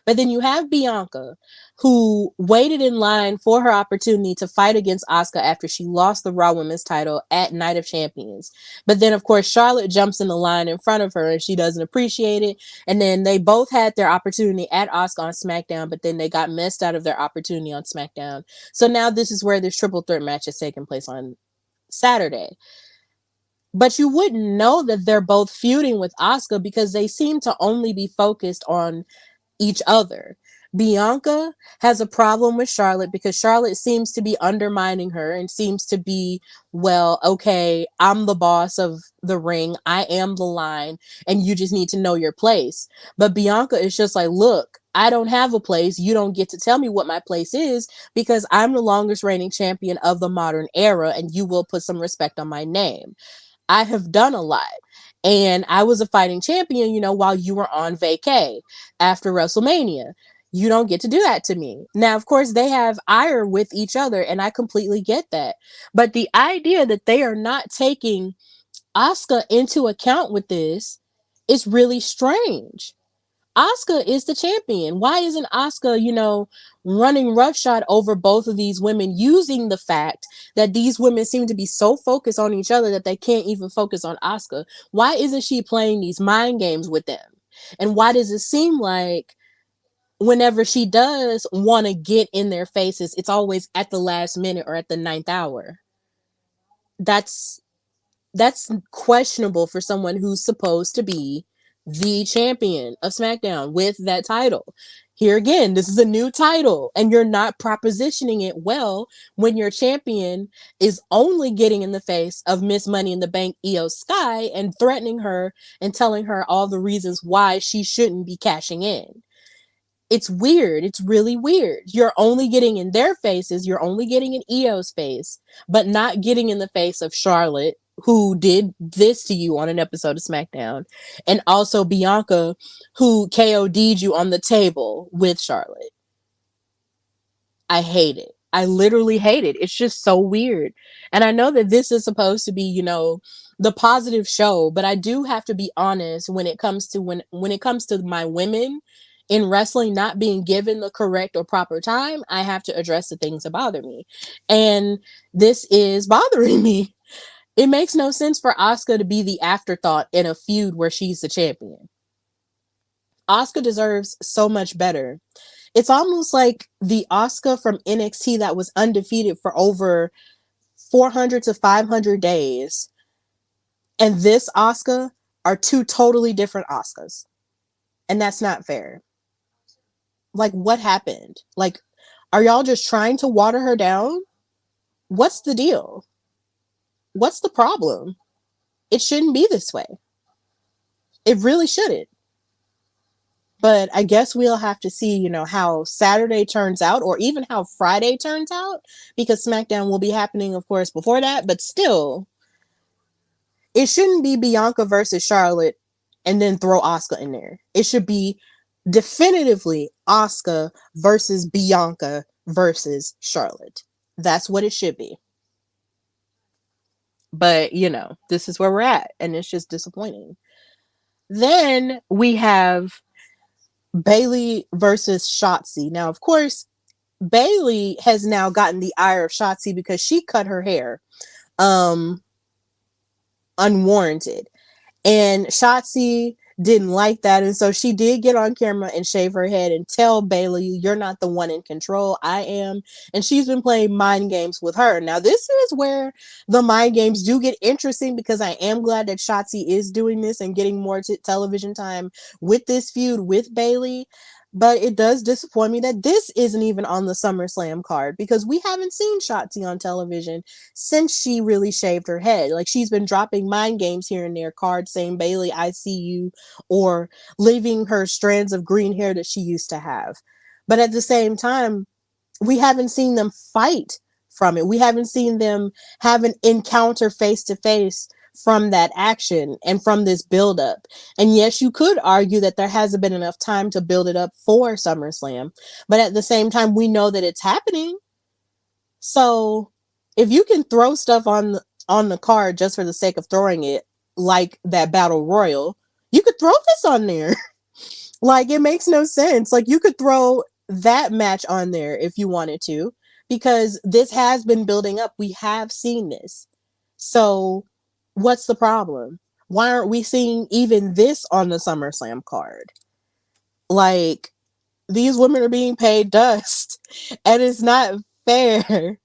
But then you have Bianca, who waited in line for her opportunity to fight against Asuka after she lost the Raw Women's title at Night of Champions. But then, of course, Charlotte jumps in the line in front of her and she doesn't appreciate it. And then they both had their opportunity at Asuka on SmackDown, but then they got messed out of their opportunity on SmackDown. So now this is where this triple threat match is taking place on Saturday. But you wouldn't know that they're both feuding with Asuka because they seem to only be focused on each other. Bianca has a problem with Charlotte because Charlotte seems to be undermining her and seems to be, well, okay, I'm the boss of the ring. I am the line, and you just need to know your place. But Bianca is just like, look, I don't have a place. You don't get to tell me what my place is because I'm the longest reigning champion of the modern era, and you will put some respect on my name. I have done a lot. And I was a fighting champion, while you were on vacay after WrestleMania. You don't get to do that to me. Now, of course, they have ire with each other, and I completely get that. But the idea that they are not taking Asuka into account with this is really strange. Asuka is the champion. Why isn't Asuka, running roughshod over both of these women, using the fact that these women seem to be so focused on each other that they can't even focus on Asuka? Why isn't she playing these mind games with them? And why does it seem like whenever she does want to get in their faces, it's always at the last minute or at the ninth hour? That's questionable for someone who's supposed to be the champion of SmackDown with that title. Here again, this is a new title, and you're not propositioning it well when your champion is only getting in the face of Miss Money in the Bank Io Sky and threatening her and telling her all the reasons why she shouldn't be cashing in. It's weird. It's really weird. You're only getting in their faces. You're only getting in Io's face, but not getting in the face of Charlotte, who did this to you on an episode of SmackDown, and also Bianca, who KOD'd you on the table with Charlotte. I hate it. I literally hate it. It's just so weird. And I know that this is supposed to be, the positive show, but I do have to be honest when it comes to when it comes to my women in wrestling not being given the correct or proper time. I have to address the things that bother me, and this is bothering me. It makes no sense for Asuka to be the afterthought in a feud where she's the champion. Asuka deserves so much better. It's almost like the Asuka from NXT that was undefeated for over 400 to 500 days and this Asuka are two totally different Asukas. And that's not fair. Like, what happened? Like, are y'all just trying to water her down? What's the deal? What's the problem? It shouldn't be this way. It really shouldn't. But I guess we'll have to see, how Saturday turns out or even how Friday turns out because SmackDown will be happening, of course, before that. But still, it shouldn't be Bianca versus Charlotte and then throw Asuka in there. It should be definitively Asuka versus Bianca versus Charlotte. That's what it should be. But, this is where we're at, and it's just disappointing. Then we have Bayley versus Shotzi. Now, of course, Bayley has now gotten the ire of Shotzi because she cut her hair unwarranted. And Shotzi didn't like that. And so she did get on camera and shave her head and tell Bayley, you're not the one in control. I am. And she's been playing mind games with her. Now, this is where the mind games do get interesting because I am glad that Shotzi is doing this and getting more television time with this feud with Bayley. But it does disappoint me that this isn't even on the SummerSlam card because we haven't seen Shotzi on television since she really shaved her head. Like, she's been dropping mind games here and there, cards saying, Bayley, I see you, or leaving her strands of green hair that she used to have. But at the same time, we haven't seen them fight from it. We haven't seen them have an encounter face to face from that action and from this buildup. And yes, you could argue that there hasn't been enough time to build it up for SummerSlam. But at the same time, we know that it's happening. So if you can throw stuff on the card just for the sake of throwing it, like that Battle Royal, you could throw this on there. Like, it makes no sense. Like, you could throw that match on there if you wanted to, because this has been building up. We have seen this. So what's the problem? Why aren't we seeing even this on the SummerSlam card? Like, these women are being paid dust, and it's not fair.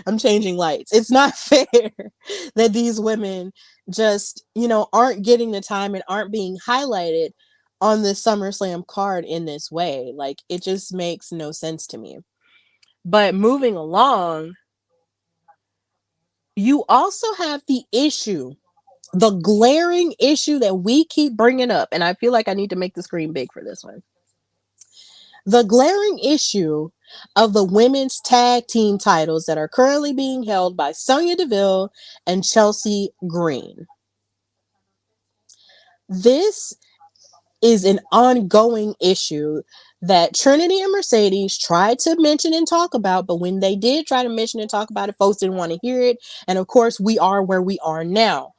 I'm changing lights. It's not fair that these women just, aren't getting the time and aren't being highlighted on the SummerSlam card in this way. Like, it just makes no sense to me. But moving along, you also have the glaring issue that we keep bringing up. And I feel like I need to make the screen big for this one. The glaring issue of the women's tag team titles that are currently being held by Sonya Deville and Chelsea Green. This is an ongoing issue that Trinity and Mercedes tried to mention and talk about, but when they did try to mention and talk about it, folks didn't want to hear it. And of course, we are where we are now.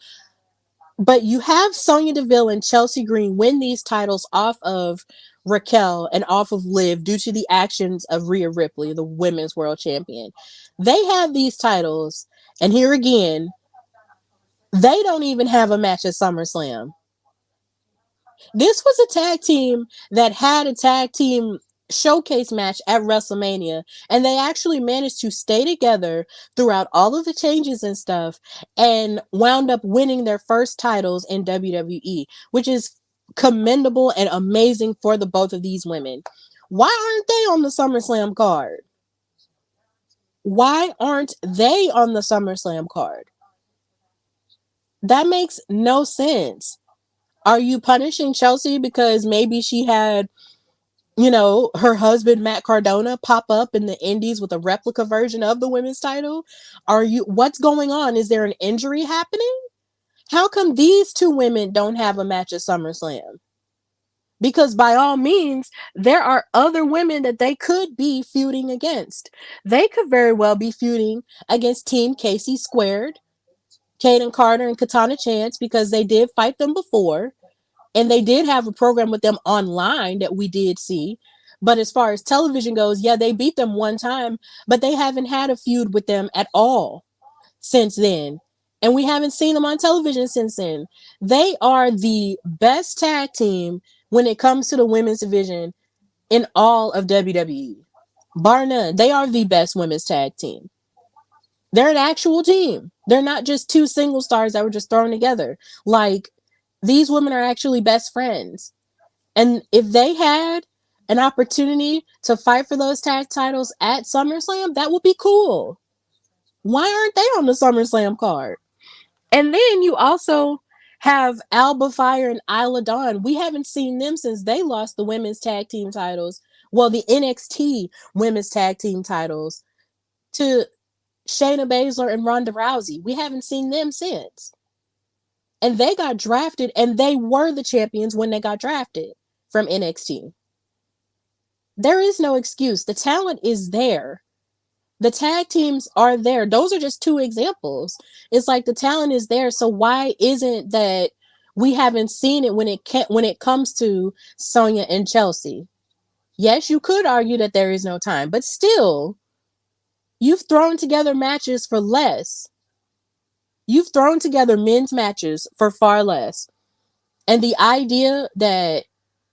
But you have Sonya Deville and Chelsea Green win these titles off of Raquel and off of Liv due to the actions of Rhea Ripley, the women's world champion. They have these titles, and here again, they don't even have a match at SummerSlam. This was a tag team that had a tag team showcase match at WrestleMania, and they actually managed to stay together throughout all of the changes and stuff and wound up winning their first titles in WWE, which is commendable and amazing for the both of these women. Why aren't they on the SummerSlam card? Why aren't they on the SummerSlam card? That makes no sense. Are you punishing Chelsea because maybe she had, her husband, Matt Cardona, pop up in the Indies with a replica version of the women's title? What's going on? Is there an injury happening? How come these two women don't have a match at SummerSlam? Because by all means, there are other women that they could be feuding against. They could very well be feuding against Team Casey Squared, Kaden Carter and Katana Chance, because they did fight them before. And they did have a program with them online that we did see. But as far as television goes, yeah, they beat them one time, but they haven't had a feud with them at all since then. And we haven't seen them on television since then. They are the best tag team when it comes to the women's division in all of WWE. Bar none. They are the best women's tag team. They're an actual team. They're not just two single stars that were just thrown together. Like, these women are actually best friends. And if they had an opportunity to fight for those tag titles at SummerSlam, that would be cool. Why aren't they on the SummerSlam card? And then you also have Alba Fire and Isla Dawn. We haven't seen them since they lost the women's tag team titles. Well, the NXT women's tag team titles to Shayna Baszler and Ronda Rousey. We haven't seen them since. And they got drafted, and they were the champions when they got drafted from NXT. There is no excuse. The talent is there. The tag teams are there. Those are just two examples. It's like the talent is there. So why isn't that we haven't seen it when it comes to Sonya and Chelsea? Yes, you could argue that there is no time, but still, you've thrown together matches for less. You've thrown together men's matches for far less. And the idea that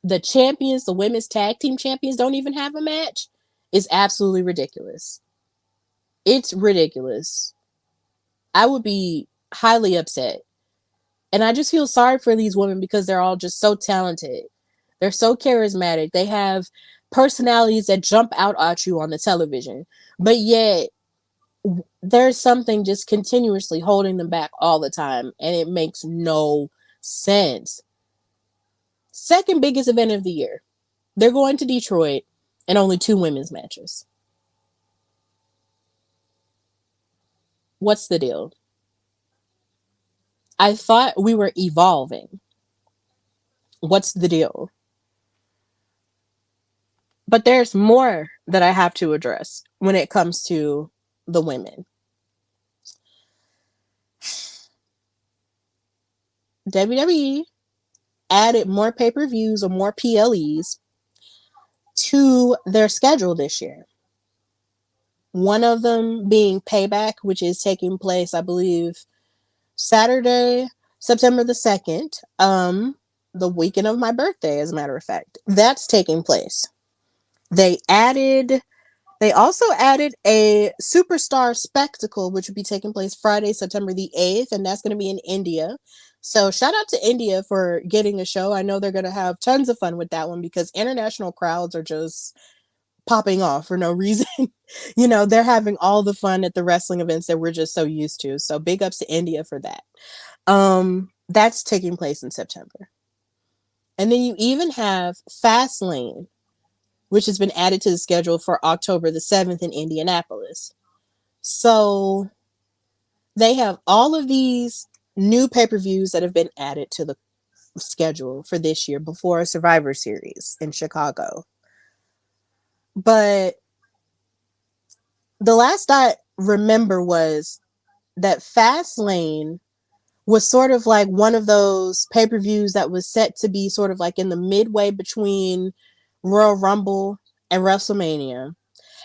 the champions, the women's tag team champions, don't even have a match is absolutely ridiculous. It's ridiculous. I would be highly upset. And I just feel sorry for these women because they're all just so talented. They're so charismatic. They have personalities that jump out at you on the television. But yet, there's something just continuously holding them back all the time. And it makes no sense. Second biggest event of the year. They're going to Detroit and only 2 women's matches. What's the deal? I thought we were evolving. What's the deal? But there's more that I have to address when it comes to the women. WWE added more pay-per-views or more PLEs to their schedule this year. One of them being Payback, which is taking place, I believe, Saturday, September the 2nd, the weekend of my birthday, as a matter of fact. That's taking place. They also added a Superstar Spectacle, which would be taking place Friday, September the 8th, and that's going to be in India. So shout out to India for getting a show. I know they're going to have tons of fun with that one because international crowds are just popping off for no reason. You know, they're having all the fun at the wrestling events that we're just so used to. So big ups to India for that. That's taking place in September. And then you even have Fastlane, which has been added to the schedule for October the 7th in Indianapolis. So they have all of these new pay-per-views that have been added to the schedule for this year before Survivor Series in Chicago. But the last I remember was that Fastlane was sort of like one of those pay-per-views that was set to be sort of like in the midway between Royal Rumble and WrestleMania.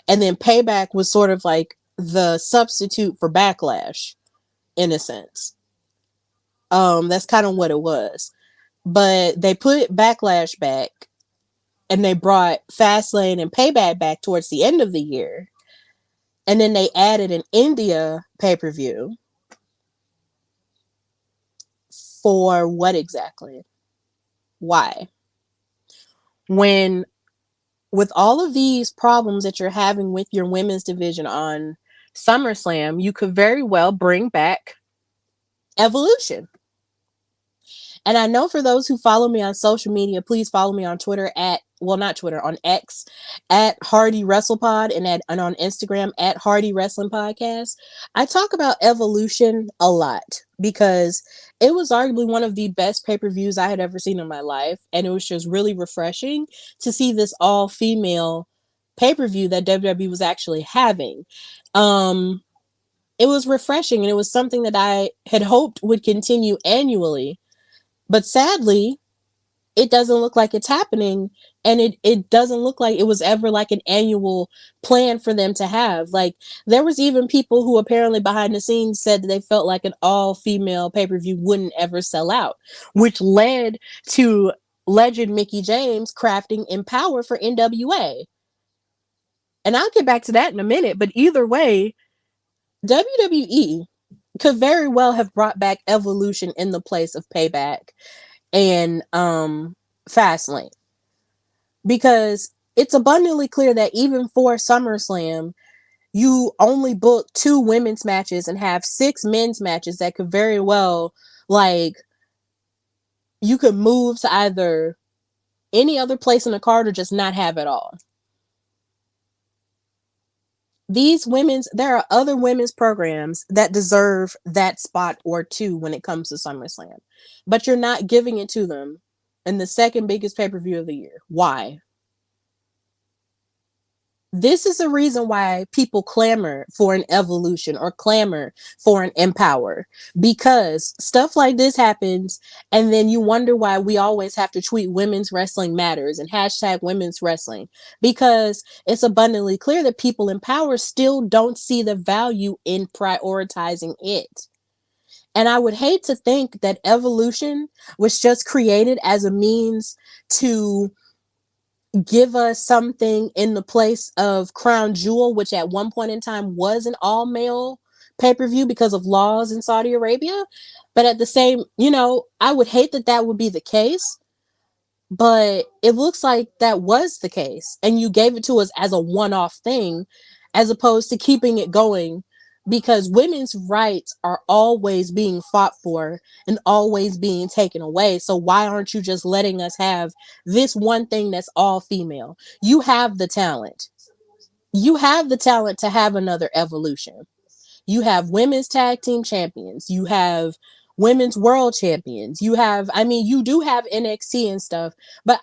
And then Payback was sort of like the substitute for Backlash, in a sense. That's kind of what it was. But they put Backlash back, and they brought Fastlane and Payback back towards the end of the year. And then they added an India pay-per-view. For what exactly? Why? When, with all of these problems that you're having with your women's division on SummerSlam, you could very well bring back Evolution. And I know for those who follow me on social media, please follow me on Twitter on X at Hardy WrestlePod and on Instagram at Hardy Wrestling Podcast. I talk about Evolution a lot because it was arguably one of the best pay-per-views I had ever seen in my life. And it was just really refreshing to see this all-female pay-per-view that WWE was actually having. It was refreshing, and it was something that I had hoped would continue annually. But sadly, it doesn't look like it's happening, and it doesn't look like it was ever like an annual plan for them to have. Like, there was even people who apparently behind the scenes said that they felt like an all-female pay-per-view wouldn't ever sell out, which led to legend Mickie James crafting Empower for NWA. And I'll get back to that in a minute, but either way, WWE could very well have brought back Evolution in the place of Payback and Fastlane, because it's abundantly clear that even for SummerSlam, you only book 2 women's matches and have 6 men's matches that could very well, like, you could move to either any other place in the card or just not have it all. There are other women's programs that deserve that spot or 2 when it comes to SummerSlam, but you're not giving it to them in the second biggest pay-per-view of the year. Why? This is the reason why people clamor for an Evolution or clamor for an Empower, because stuff like this happens, and then you wonder why we always have to tweet women's wrestling matters and hashtag women's wrestling, because it's abundantly clear that people in power still don't see the value in prioritizing it. And I would hate to think that Evolution was just created as a means to give us something in the place of Crown Jewel, which at one point in time was an all-male pay-per-view because of laws in Saudi Arabia. But at the same, I would hate that that would be the case, but it looks like that was the case. And you gave it to us as a one-off thing, as opposed to keeping it going, because women's rights are always being fought for and always being taken away. So why aren't you just letting us have this one thing that's all female? You have the talent. You have the talent to have another Evolution. You have women's tag team champions. You have women's world champions. You do have NXT and stuff, but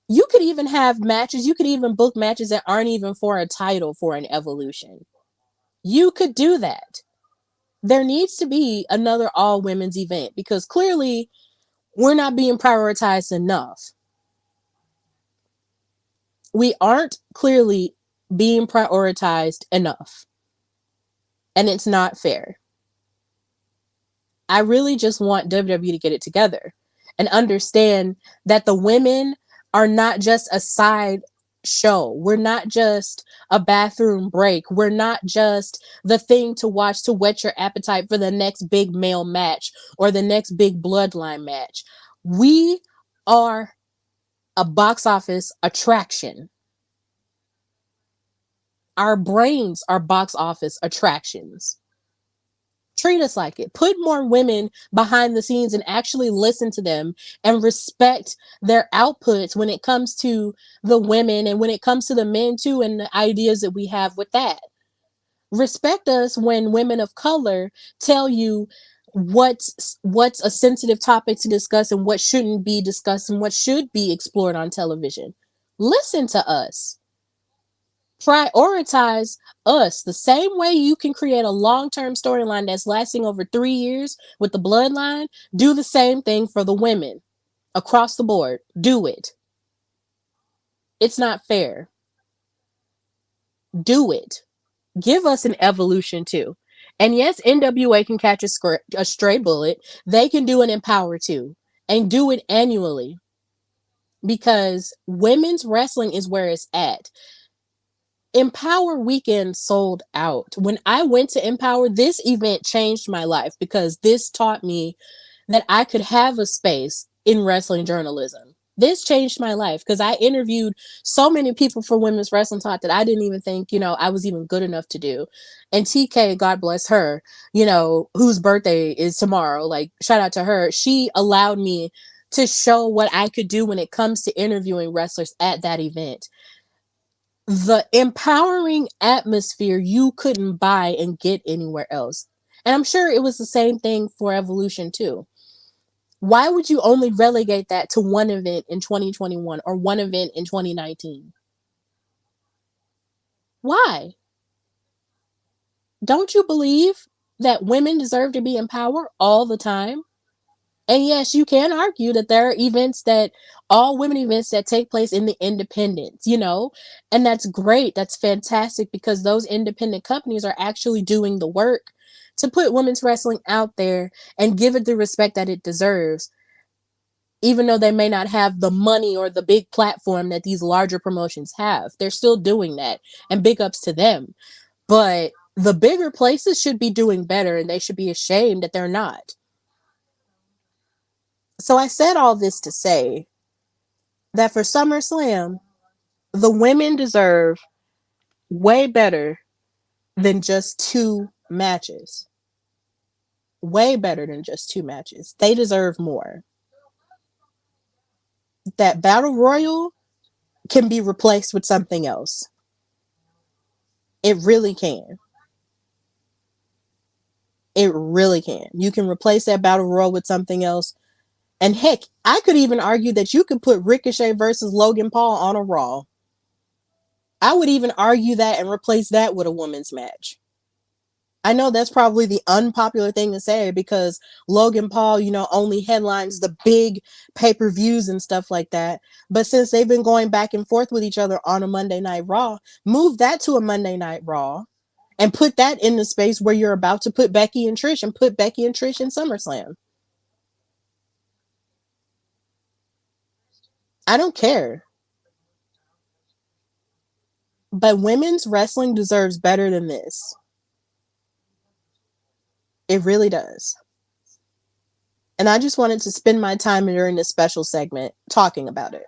you could even have matches. You could even book matches that aren't even for a title for an Evolution. You could do that. There needs to be another all women's event, because clearly we're not being prioritized enough. We aren't clearly being prioritized enough. And it's not fair. I really just want WWE to get it together and understand that the women are not just a side show. We're not just a bathroom break. We're not just the thing to watch to whet your appetite for the next big male match or the next big bloodline match. We are a box office attraction. Our brains are box office attractions. Treat us like it. Put more women behind the scenes and actually listen to them and respect their outputs when it comes to the women and when it comes to the men too, and the ideas that we have with that. Respect us when women of color tell you what's a sensitive topic to discuss and what shouldn't be discussed and what should be explored on television. Listen to us. Prioritize us the same way you can create a long-term storyline that's lasting over 3 years with the bloodline. Do the same thing for the women across the board. Do it. It's not fair. Do it. Give us an Evolution too. And yes, NWA can catch a stray bullet. They can do an Empower too, and do it annually, because women's wrestling is where it's at. Empower weekend sold out. When I went to Empower, this event changed my life, because this taught me that I could have a space in wrestling journalism. This changed my life, because I interviewed so many people for Women's Wrestling Talk that I didn't even think, I was even good enough to do. And TK, God bless her, whose birthday is tomorrow, like, shout out to her. She allowed me to show what I could do when it comes to interviewing wrestlers at that event. The empowering atmosphere you couldn't buy and get anywhere else. And I'm sure it was the same thing for Evolution too. Why would you only relegate that to one event in 2021 or one event in 2019? Why? Don't you believe that women deserve to be in power all the time? And yes, you can argue that there are events that all women events that take place in the independents, and that's great. That's fantastic because those independent companies are actually doing the work to put women's wrestling out there and give it the respect that it deserves, even though they may not have the money or the big platform that these larger promotions have. They're still doing that, and big ups to them. But the bigger places should be doing better, and they should be ashamed that they're not. So I said all this to say that for SummerSlam, the women deserve way better than just two matches. Way better than just two matches. They deserve more. That Battle Royal can be replaced with something else. It really can. It really can. You can replace that Battle Royal with something else. And heck, I could even argue that you could put Ricochet versus Logan Paul on a Raw. I would even argue that and replace that with a women's match. I know that's probably the unpopular thing to say because Logan Paul, only headlines the big pay-per-views and stuff like that. But since they've been going back and forth with each other on a Monday Night Raw, move that to a Monday Night Raw and put that in the space where you're about to put Becky and Trish and put Becky and Trish in SummerSlam. I don't care. But women's wrestling deserves better than this. It really does. And I just wanted to spend my time during this special segment talking about it.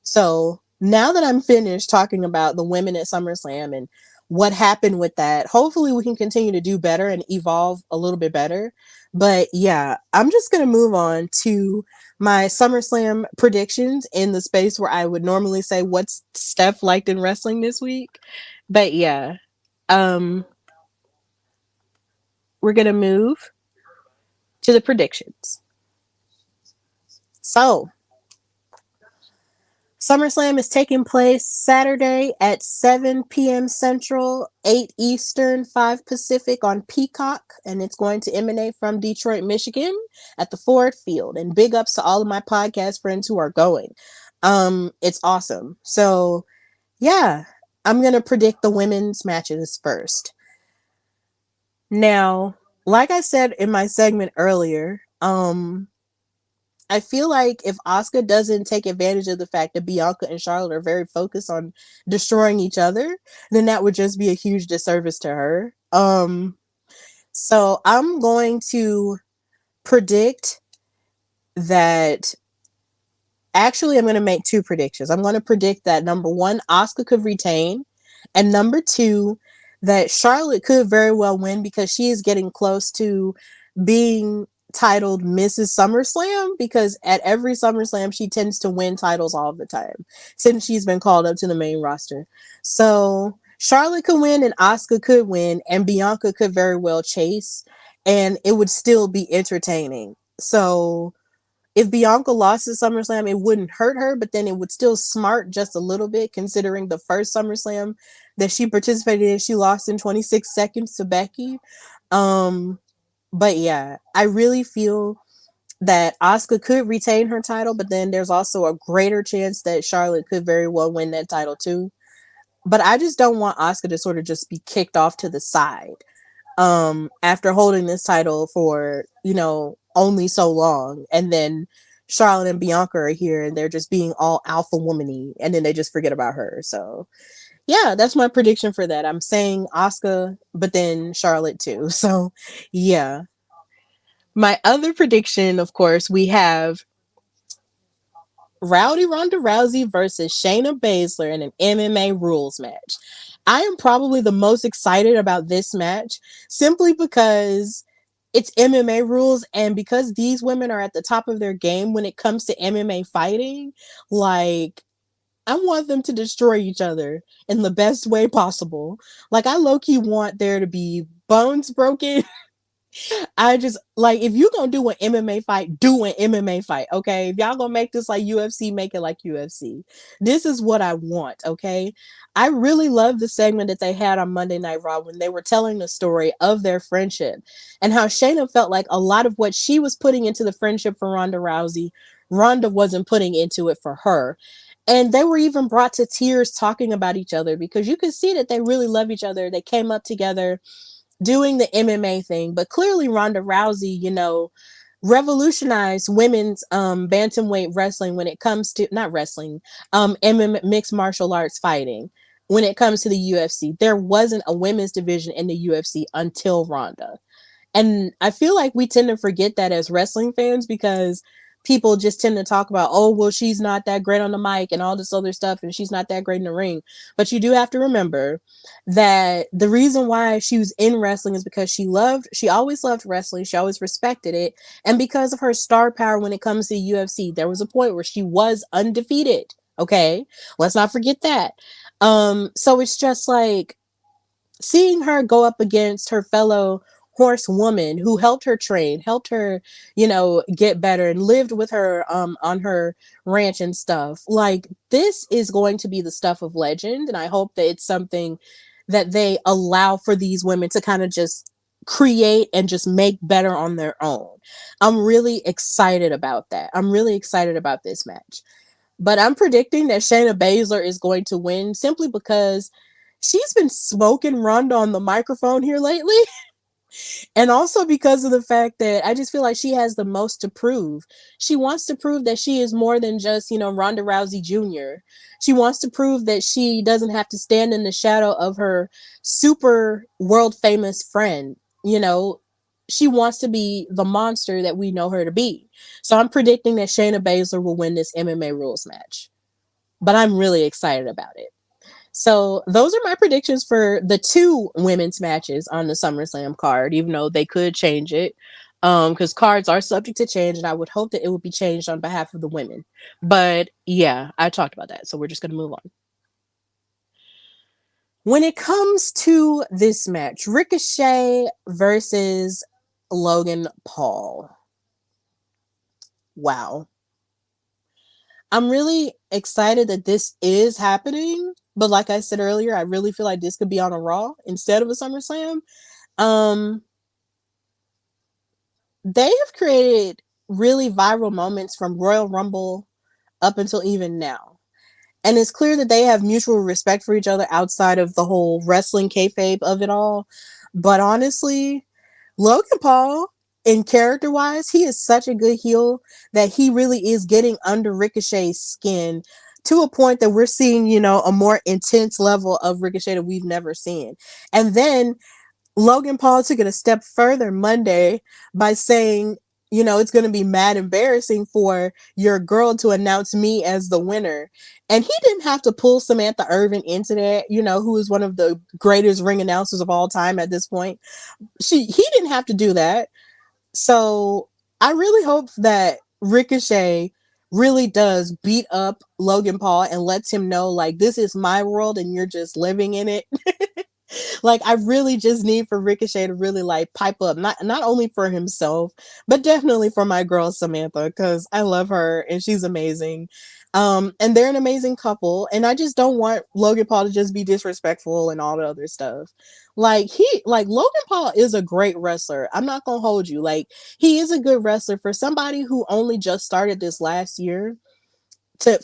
So now that I'm finished talking about the women at SummerSlam and what happened with that, hopefully we can continue to do better and evolve a little bit better. But yeah, I'm just going to move on to my SummerSlam predictions in the space where I would normally say what's Steph liked in wrestling this week. But yeah, um, we're going to move to the predictions. So SummerSlam is taking place Saturday at 7 p.m. Central, 8 Eastern, 5 Pacific on Peacock, and it's going to emanate from Detroit, Michigan at the Ford Field. And big ups to all of my podcast friends who are going. It's awesome. So, yeah, I'm going to predict the women's matches first. Now, like I said in my segment earlier, I feel like if Asuka doesn't take advantage of the fact that Bianca and Charlotte are very focused on destroying each other, then that would just be a huge disservice to her. So I'm going to predict that. Actually, I'm going to make two predictions. I'm going to predict that number one, Asuka could retain, and number two, that Charlotte could very well win because she is getting close to being titled Mrs. SummerSlam because at every SummerSlam she tends to win titles all the time since she's been called up to the main roster. So Charlotte could win and Asuka could win and Bianca could very well chase and it would still be entertaining. So if Bianca lost to SummerSlam, it wouldn't hurt her, but then it would still smart just a little bit considering the first SummerSlam that she participated in, she lost in 26 seconds to Becky. But yeah, I really feel that Asuka could retain her title, but then there's also a greater chance that Charlotte could very well win that title too. But I just don't want Asuka to sort of just be kicked off to the side after holding this title for, only so long. And then Charlotte and Bianca are here and they're just being all alpha womany and then they just forget about her. So yeah, that's my prediction for that. I'm saying Asuka, but then Charlotte too. So yeah. My other prediction, of course, we have Rowdy Ronda Rousey versus Shayna Baszler in an MMA rules match. I am probably the most excited about this match simply because it's MMA rules and because these women are at the top of their game when it comes to MMA fighting. Like, I want them to destroy each other in the best way possible. Like, I low-key want there to be bones broken I just like, if you gonna do an MMA fight, do an MMA fight, okay? If y'all gonna make this like UFC, make it like UFC. This is what I want, okay? I really love the segment that they had on Monday Night Raw when they were telling the story of their friendship and how Shayna felt like a lot of what she was putting into the friendship for Ronda Rousey, Ronda wasn't putting into it for her. And they were even brought to tears talking about each other because you could see that they really love each other. They came up together doing the MMA thing, but clearly Ronda Rousey, revolutionized women's bantamweight wrestling when it comes to not wrestling, MMA mixed martial arts fighting. When it comes to the UFC, there wasn't a women's division in the UFC until Ronda. And I feel like we tend to forget that as wrestling fans because people just tend to talk about, oh, well, she's not that great on the mic and all this other stuff, and she's not that great in the ring. But you do have to remember that the reason why she was in wrestling is because she always loved wrestling. She always respected it. And because of her star power when it comes to UFC, there was a point where she was undefeated. Okay. Let's not forget that. So it's just like, seeing her go up against her fellow horsewoman who helped her train, helped her, get better and lived with her on her ranch and stuff. Like, this is going to be the stuff of legend, and I hope that it's something that they allow for these women to kind of just create and just make better on their own. I'm really excited about that. I'm really excited about this match. But I'm predicting that Shayna Baszler is going to win simply because she's been smoking Ronda on the microphone here lately. And also because of the fact that I just feel like she has the most to prove. She wants to prove that she is more than just, Ronda Rousey Jr. She wants to prove that she doesn't have to stand in the shadow of her super world famous friend. She wants to be the monster that we know her to be. So I'm predicting that Shayna Baszler will win this MMA rules match. But I'm really excited about it. So those are my predictions for the two women's matches on the SummerSlam card, even though they could change it. Because cards are subject to change, and I would hope that it would be changed on behalf of the women. But yeah, I talked about that. So we're just gonna move on. When it comes to this match, Ricochet versus Logan Paul. Wow. I'm really excited that this is happening. But like I said earlier, I really feel like this could be on a Raw instead of a SummerSlam. Um, they have created really viral moments from Royal Rumble up until even now. And it's clear that they have mutual respect for each other outside of the whole wrestling kayfabe of it all. But honestly, Logan Paul, in character wise, he is such a good heel that he really is getting under Ricochet's skin to a point that we're seeing, a more intense level of Ricochet that we've never seen. And then Logan Paul took it a step further Monday by saying, it's going to be mad embarrassing for your girl to announce me as the winner. And he didn't have to pull Samantha Irvin into that, who is one of the greatest ring announcers of all time at this point. He didn't have to do that. So I really hope that Ricochet really does beat up Logan Paul and lets him know, like, this is my world and you're just living in it. Like, I really just need for Ricochet to really like pipe up, not only for himself, but definitely for my girl Samantha, because I love her and she's amazing. And they're an amazing couple, and I just don't want Logan Paul to just be disrespectful and all the other stuff. Like Logan Paul is a great wrestler. I'm not gonna hold you. Like, he is a good wrestler for somebody who only just started this last year.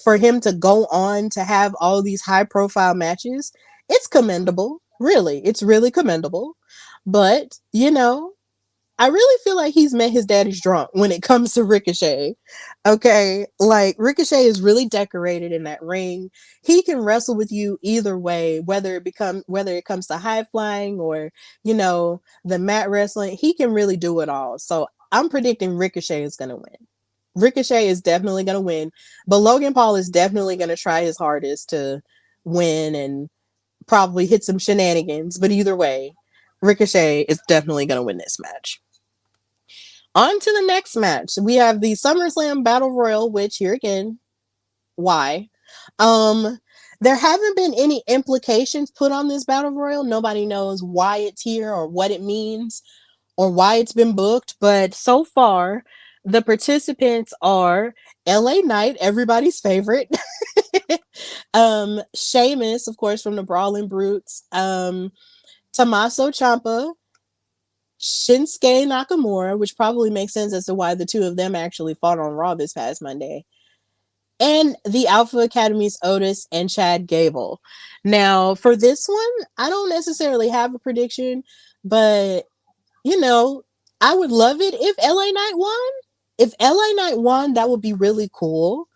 For him to go on to have all these high profile matches, it's commendable. Really, it's really commendable. But I really feel like he's met his daddy's drunk when it comes to Ricochet. Okay, like, Ricochet is really decorated in that ring. He can wrestle with you either way, whether it comes to high flying or the mat wrestling. He can really do it all. So I'm predicting Ricochet is gonna win. Ricochet is definitely gonna win, but Logan Paul is definitely gonna try his hardest to win and probably hit some shenanigans. But either way, Ricochet is definitely gonna win this match. On to the next match. We have the SummerSlam Battle Royal, which here again, why? Um, there haven't been any implications put on this Battle Royal. Nobody knows why it's here or what it means. or why it's been booked, but so far the participants are LA Knight, everybody's favorite. Sheamus, of course, from the Brawling Brutes. Tommaso Ciampa, Shinsuke Nakamura, which probably makes sense as to why the two of them actually fought on Raw this past Monday. And the Alpha Academy's Otis and Chad Gable. Now, for this one, I don't necessarily have a prediction, but you know, I would love it if LA Knight won. If LA Knight won, that would be really cool.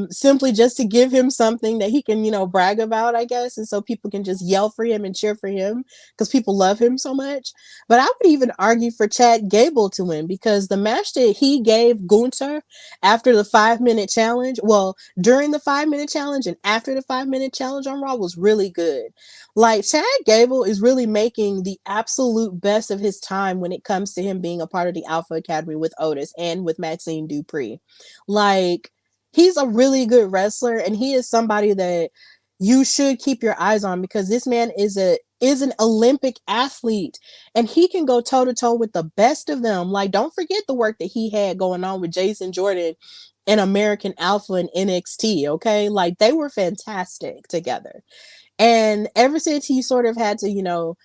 Simply just to give him something that he can, brag about, I guess, and so people can just yell for him and cheer for him because people love him so much. But I would even argue for Chad Gable to win because the match that he gave Gunther after the 5 minute challenge, well, during the 5 minute challenge and after the 5 minute challenge on Raw was really good. Like, Chad Gable is really making the absolute best of his time when it comes to him being a part of the Alpha Academy with Otis and with Maxine Dupree. Like, he's a really good wrestler, and he is somebody that you should keep your eyes on because this man is an Olympic athlete, and he can go toe to toe with the best of them. Like, don't forget the work that he had going on with Jason Jordan and American Alpha and NXT. Okay, like they were fantastic together. And ever since he sort of had to,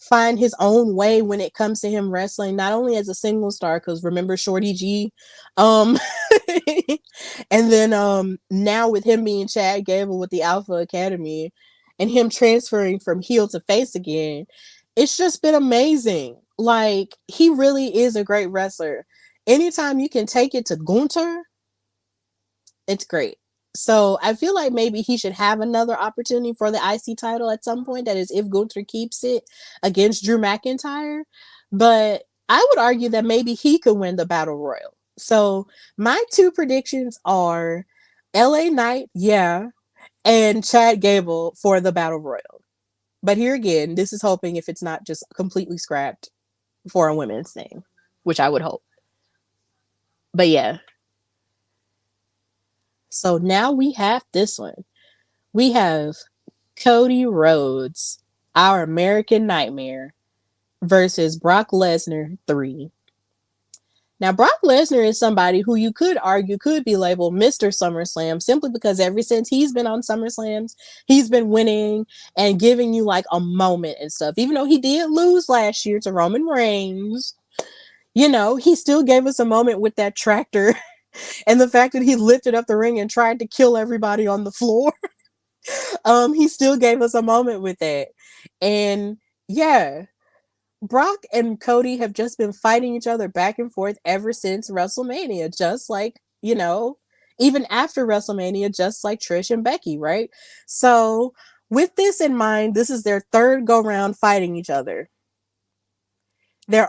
find his own way when it comes to him wrestling, not only as a single star, because remember Shorty G, um, and then now with him being Chad Gable with the Alpha Academy, and him transferring from heel to face again, it's just been amazing. Like, he really is a great wrestler. Anytime you can take it to Gunther, it's great. So I feel like maybe he should have another opportunity for the IC title at some point. That is, if Gunther keeps it against Drew McIntyre. But I would argue that maybe he could win the Battle Royal. So my two predictions are LA Knight, yeah, and Chad Gable for the Battle Royal. But here again, this is hoping if it's not just completely scrapped for a women's thing, which I would hope. But yeah, so now we have this one. We have Cody Rhodes, our American Nightmare, versus Brock Lesnar 3. Now, Brock Lesnar is somebody who you could argue could be labeled Mr. SummerSlam simply because ever since he's been on SummerSlams, he's been winning and giving you like a moment and stuff. Even though he did lose last year to Roman Reigns, he still gave us a moment with that tractor and the fact that he lifted up the ring and tried to kill everybody on the floor. He still gave us a moment with that. And yeah, Brock and Cody have just been fighting each other back and forth ever since WrestleMania, just like, even after WrestleMania, just like Trish and Becky, right? So, with this in mind, this is their third go round fighting each other. There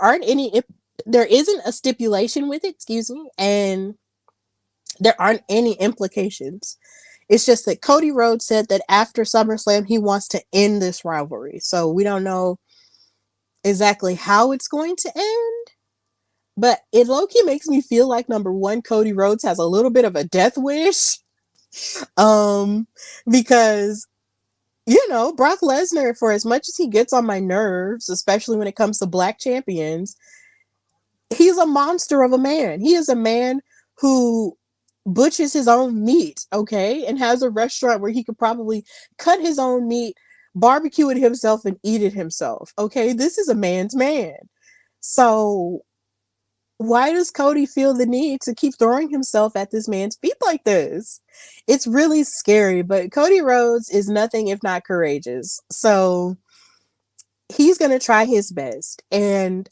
isn't a stipulation with it, excuse me, and there aren't any implications. It's just that Cody Rhodes said that after SummerSlam, he wants to end this rivalry. So we don't know exactly how it's going to end. But it low-key makes me feel like, number one, Cody Rhodes has a little bit of a death wish. Because, Brock Lesnar, for as much as he gets on my nerves, especially when it comes to black champions, he's a monster of a man. He is a man who butchers his own meat, okay, and has a restaurant where he could probably cut his own meat, barbecue it himself, and eat it himself. Okay, this is a man's man. So why does Cody feel the need to keep throwing himself at this man's feet like this? It's really scary, but Cody Rhodes is nothing if not courageous. So he's going to try his best. And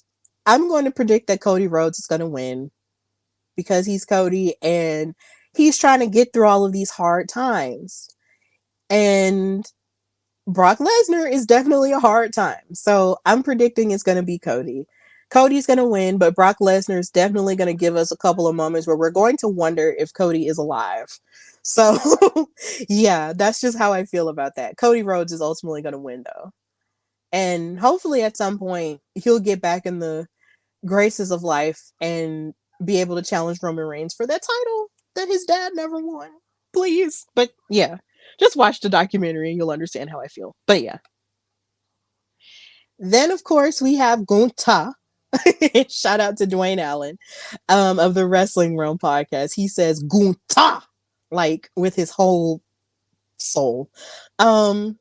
I'm going to predict that Cody Rhodes is going to win because he's Cody and he's trying to get through all of these hard times. And Brock Lesnar is definitely a hard time. So I'm predicting it's going to be Cody. Cody's going to win, but Brock Lesnar is definitely going to give us a couple of moments where we're going to wonder if Cody is alive. So, yeah, that's just how I feel about that. Cody Rhodes is ultimately going to win, though. And hopefully at some point, he'll get back in the graces of life and be able to challenge Roman Reigns for that title that his dad never won. Please. But yeah, just watch the documentary and you'll understand how I feel. But yeah. Then, of course, we have Gunther Shout out to Dwayne Allen of the Wrestling Realm podcast. He says Gunta like with his whole soul. Um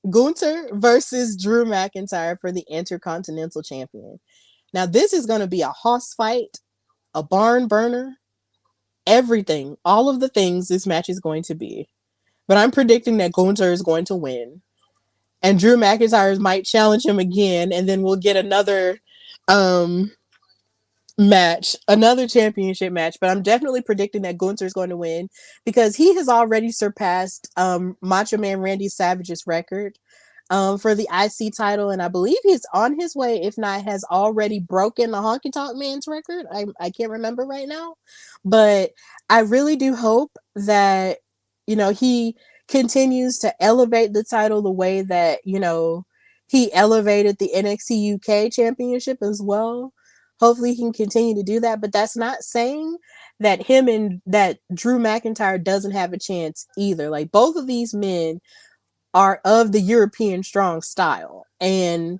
Gunther versus Drew McIntyre for the Intercontinental Champion. Now this is going to be a hoss fight, a barn burner, everything, all of the things this match is going to be. But I'm predicting that Gunther is going to win. And Drew McIntyre might challenge him again, and then we'll get another um match, another championship match. But I'm definitely predicting that Gunther is going to win because he has already surpassed Macho Man Randy Savage's record for the IC title, and I believe he's on his way, if not has already broken the Honky Tonk Man's record. I can't remember right now, but I really do hope that he continues to elevate the title the way that he elevated the NXT UK championship as well. Hopefully he can continue to do that, but that's not saying that Drew McIntyre doesn't have a chance either. Like, both of these men are of the European strong style, and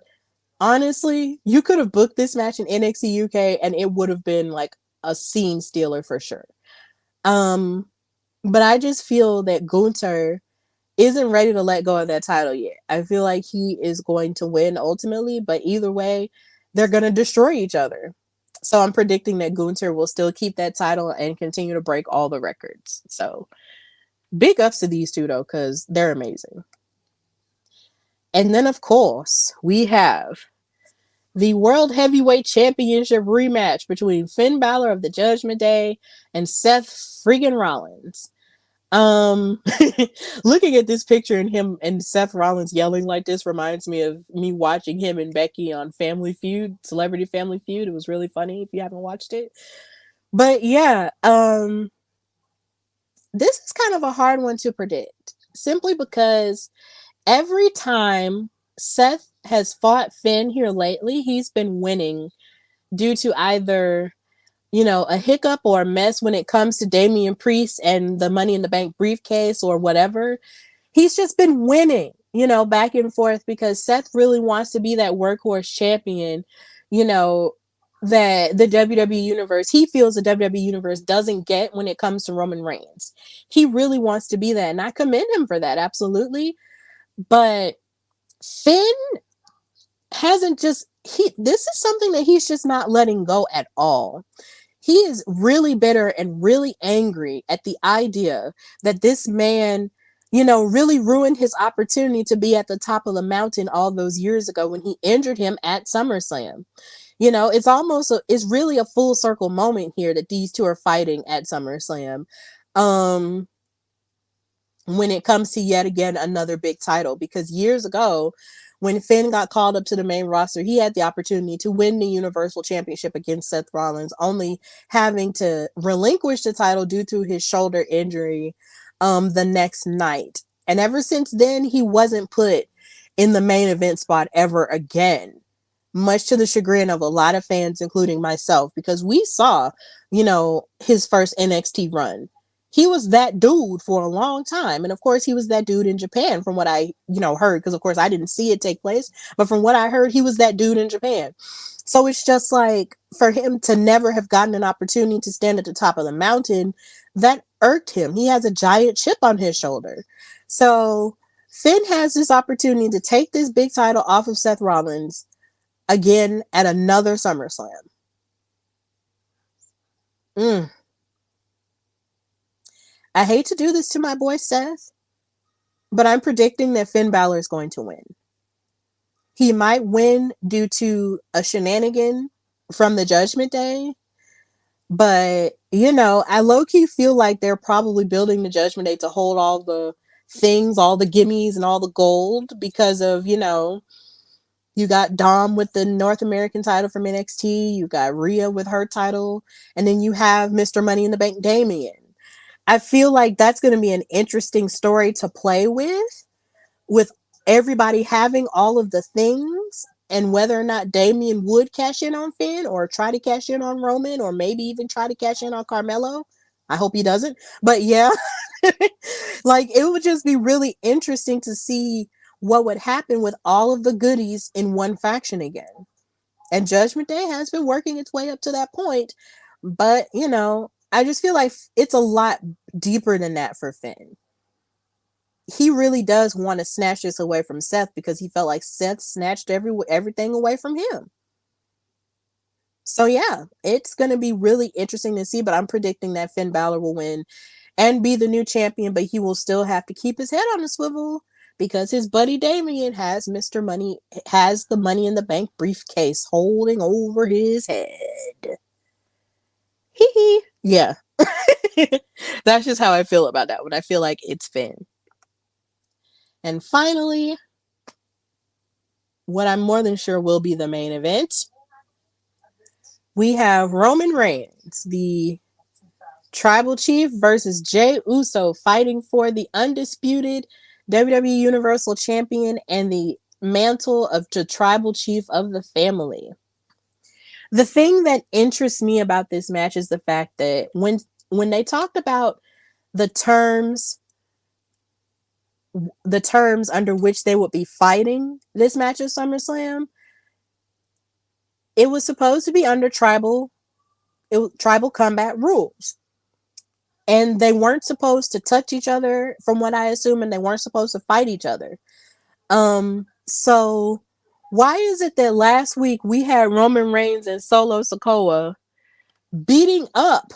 honestly, you could have booked this match in NXT UK and it would have been like a scene stealer for sure. But I just feel that Gunther isn't ready to let go of that title yet. I feel like he is going to win ultimately, but either way, they're going to destroy each other. So I'm predicting that Gunther will still keep that title and continue to break all the records. So big ups to these two though, because they're amazing. And then of course, we have the World Heavyweight Championship rematch between Finn Balor of the Judgment Day and Seth friggin' Rollins. Looking at this picture and him and Seth Rollins yelling like this reminds me of me watching him and Becky on Family Feud, Celebrity Family Feud. It was really funny if you haven't watched it. But yeah, this is kind of a hard one to predict simply because every time Seth has fought Finn here lately, he's been winning due to either a hiccup or a mess when it comes to Damian Priest and the Money in the Bank briefcase or whatever. He's just been winning, back and forth because Seth really wants to be that workhorse champion, that the WWE Universe, he feels the WWE Universe doesn't get when it comes to Roman Reigns. He really wants to be that, and I commend him for that, absolutely. But Finn this is something that he's just not letting go at all. He is really bitter and really angry at the idea that this man, really ruined his opportunity to be at the top of the mountain all those years ago when he injured him at SummerSlam. It's really a full circle moment here that these two are fighting at SummerSlam. When it comes to yet again another big title, because years ago when Finn got called up to the main roster, he had the opportunity to win the Universal Championship against Seth Rollins, only having to relinquish the title due to his shoulder injury the next night. And ever since then, he wasn't put in the main event spot ever again, much to the chagrin of a lot of fans, including myself, because we saw, his first NXT run. He was that dude for a long time. And of course, he was that dude in Japan from what I, heard, because of course I didn't see it take place. But from what I heard, he was that dude in Japan. So it's just like, for him to never have gotten an opportunity to stand at the top of the mountain, that irked him. He has a giant chip on his shoulder. So Finn has this opportunity to take this big title off of Seth Rollins again at another SummerSlam. I hate to do this to my boy Seth, but I'm predicting that Finn Balor is going to win. He might win due to a shenanigan from the Judgment Day, but, I low-key feel like they're probably building the Judgment Day to hold all the things, all the gimmies and all the gold because of, you got Dom with the North American title from NXT, you got Rhea with her title, and then you have Mr. Money in the Bank Damian. I feel like that's going to be an interesting story to play with everybody having all of the things, and whether or not Damian would cash in on Finn or try to cash in on Roman or maybe even try to cash in on Carmelo. I hope he doesn't. But yeah, like, it would just be really interesting to see what would happen with all of the goodies in one faction again. And Judgment Day has been working its way up to that point. But, I just feel like it's a lot deeper than that for Finn. He really does want to snatch this away from Seth because he felt like Seth snatched everything away from him. So yeah, it's going to be really interesting to see, but I'm predicting that Finn Balor will win and be the new champion, but he will still have to keep his head on the swivel because his buddy Damien has the Money in the Bank briefcase holding over his head. Hee hee. Yeah. That's just how I feel about that one. I feel like it's Finn. And finally, what I'm more than sure will be the main event, we have Roman Reigns, the Tribal Chief, versus Jey Uso, fighting for the undisputed WWE Universal Champion and the mantle of the Tribal Chief of the family. The thing that interests me about this match is the fact that when they talked about the terms under which they would be fighting this match at SummerSlam, it was supposed to be under tribal combat rules. And they weren't supposed to touch each other, from what I assume, and they weren't supposed to fight each other. So why is it that last week we had Roman Reigns and Solo Sikoa beating up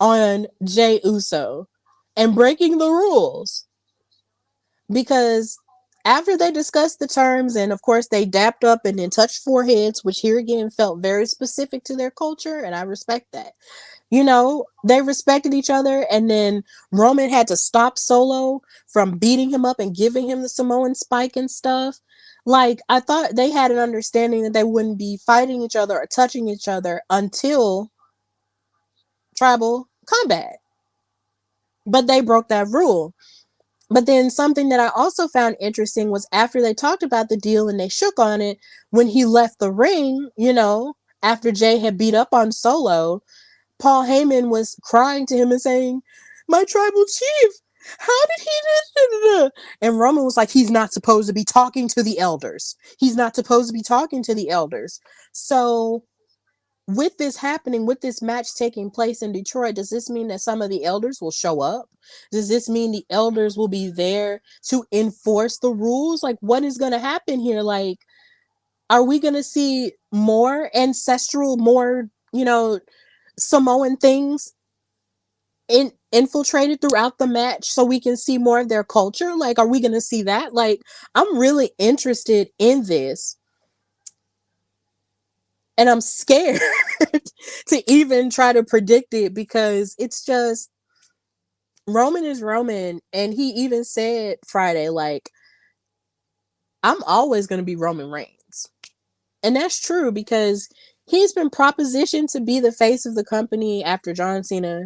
on Jey Uso and breaking the rules? Because after they discussed the terms, and of course they dapped up and then touched foreheads, which here again felt very specific to their culture, and I respect that. They respected each other, and then Roman had to stop Solo from beating him up and giving him the Samoan spike and stuff. Like, I thought they had an understanding that they wouldn't be fighting each other or touching each other until tribal combat. But they broke that rule. But then something that I also found interesting was after they talked about the deal and they shook on it, when he left the ring, after Jey had beat up on Solo, Paul Heyman was crying to him and saying, "My tribal chief, how did he do?" And Roman was like, he's not supposed to be talking to the elders. He's not supposed to be talking to the elders. So with this happening, with this match taking place in Detroit, does this mean that some of the elders will show up? Does this mean the elders will be there to enforce the rules? Like, what is going to happen here? Like, are we going to see more ancestral, more, Samoan things infiltrated throughout the match so we can see more of their culture? Like, are we going to see that? Like, I'm really interested in this. And I'm scared to even try to predict it because it's just, Roman is Roman. And he even said Friday, like, I'm always going to be Roman Reigns. And that's true because he's been propositioned to be the face of the company after John Cena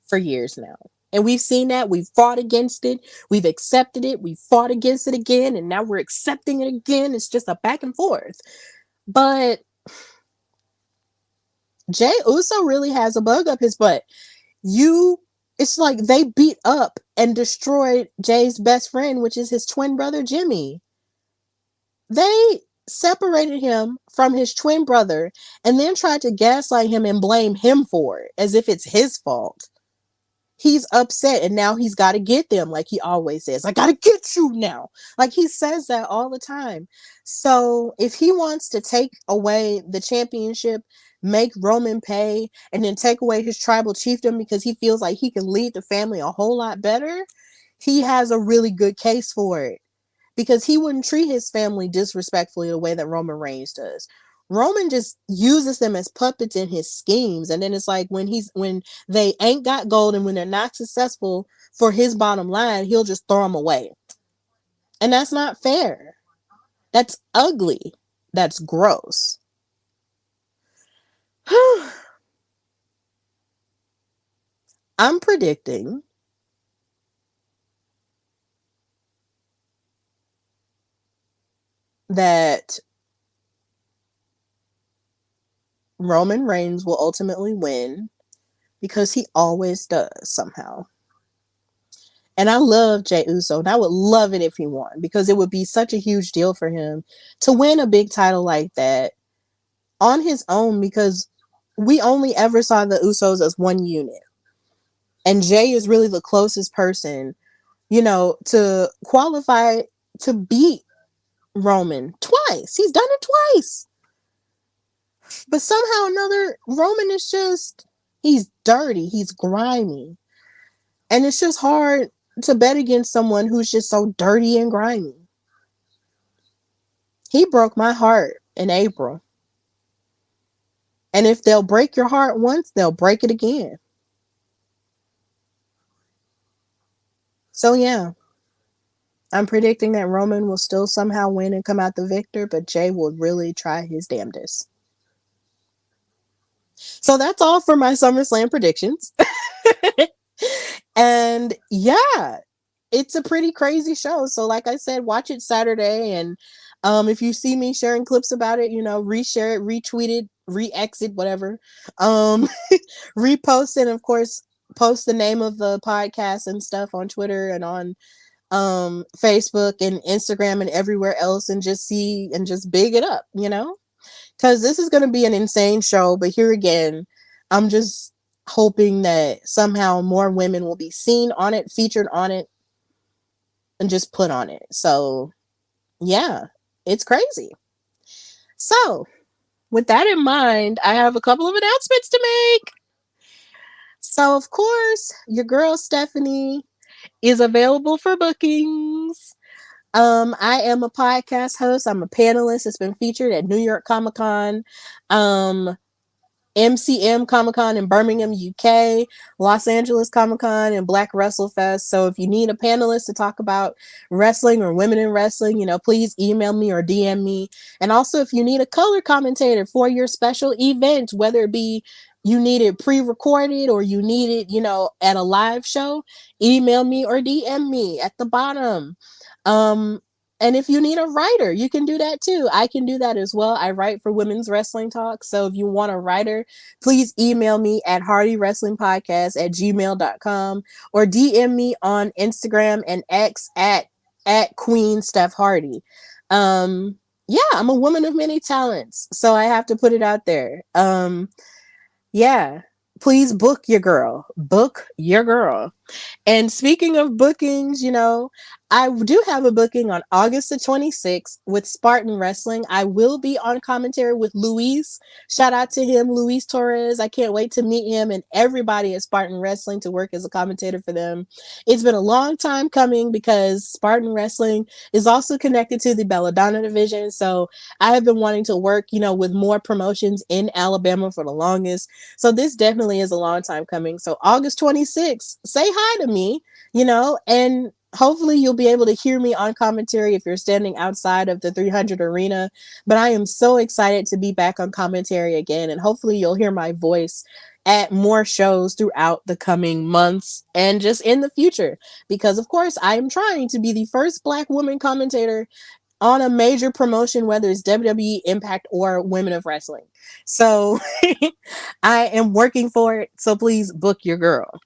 for years now. And we've seen that. We've fought against it. We've accepted it. We fought against it again. And now we're accepting it again. It's just a back and forth. But Jey Uso really has a bug up his butt. It's like they beat up and destroyed Jay's best friend, which is his twin brother, Jimmy. They separated him from his twin brother and then tried to gaslight him and blame him for it as if it's his fault. He's upset and now he's got to get them, like he always says. I got to get you now. Like he says that all the time. So if he wants to take away the championship, make Roman pay, and then take away his tribal chiefdom because he feels like he can lead the family a whole lot better, he has a really good case for it. Because he wouldn't treat his family disrespectfully the way that Roman Reigns does. Roman just uses them as puppets in his schemes. And then it's like when they ain't got gold and when they're not successful for his bottom line, he'll just throw them away. And that's not fair. That's ugly. That's gross. I'm predicting that Roman Reigns will ultimately win because he always does somehow. And I love Jey Uso, and I would love it if he won because it would be such a huge deal for him to win a big title like that on his own because we only ever saw the Usos as one unit. And Jay is really the closest person, to qualify to beat Roman twice. He's done it twice. But somehow or another, Roman is just, he's dirty, he's grimy. And it's just hard to bet against someone who's just so dirty and grimy. He broke my heart in April. And if they'll break your heart once, they'll break it again. So yeah, I'm predicting that Roman will still somehow win and come out the victor, but Jay will really try his damnedest. So that's all for my SummerSlam predictions. And yeah, it's a pretty crazy show. So like I said, watch it Saturday. And if you see me sharing clips about it, reshare it, retweet it, re-exit, whatever. Repost it, and of course, post the name of the podcast and stuff on Twitter and on Facebook and Instagram and everywhere else, and just big it up, because this is going to be an insane show. But here again, I'm just hoping that somehow more women will be seen on it, featured on it, and just put on it. So yeah, it's crazy. So with that in mind, I have a couple of announcements to make. So of course, your girl Stephanie is available for bookings. I am a podcast host. I'm a panelist. It's been featured at New York Comic Con, MCM Comic Con in Birmingham, UK, Los Angeles Comic Con, and Black Wrestle Fest. So if you need a panelist to talk about wrestling or women in wrestling, please email me or DM me. And also, if you need a color commentator for your special event, whether it be you need it pre-recorded or you need it, at a live show, email me or DM me at the bottom. And if you need a writer, you can do that too. I can do that as well. I write for Women's Wrestling Talk. So if you want a writer, please email me at hardywrestlingpodcast@gmail.com or DM me on Instagram and X at Queen Steph Hardy. Yeah, I'm a woman of many talents, so I have to put it out there. Yeah, please book your girl. Book your girl. And speaking of bookings, I do have a booking on August the 26th with Spartan Wrestling. I will be on commentary with Luis. Shout out to him, Luis Torres. I can't wait to meet him and everybody at Spartan Wrestling to work as a commentator for them. It's been a long time coming because Spartan Wrestling is also connected to the Belladonna division. So I have been wanting to work, with more promotions in Alabama for the longest. So this definitely is a long time coming. So August 26th, say hi to me, and hopefully you'll be able to hear me on commentary if you're standing outside of the 300 arena. But I am so excited to be back on commentary again, and hopefully you'll hear my voice at more shows throughout the coming months and just in the future, because of course I am trying to be the first Black woman commentator on a major promotion, whether it's WWE, Impact, or Women of Wrestling. So I am working for it. So please book your girl.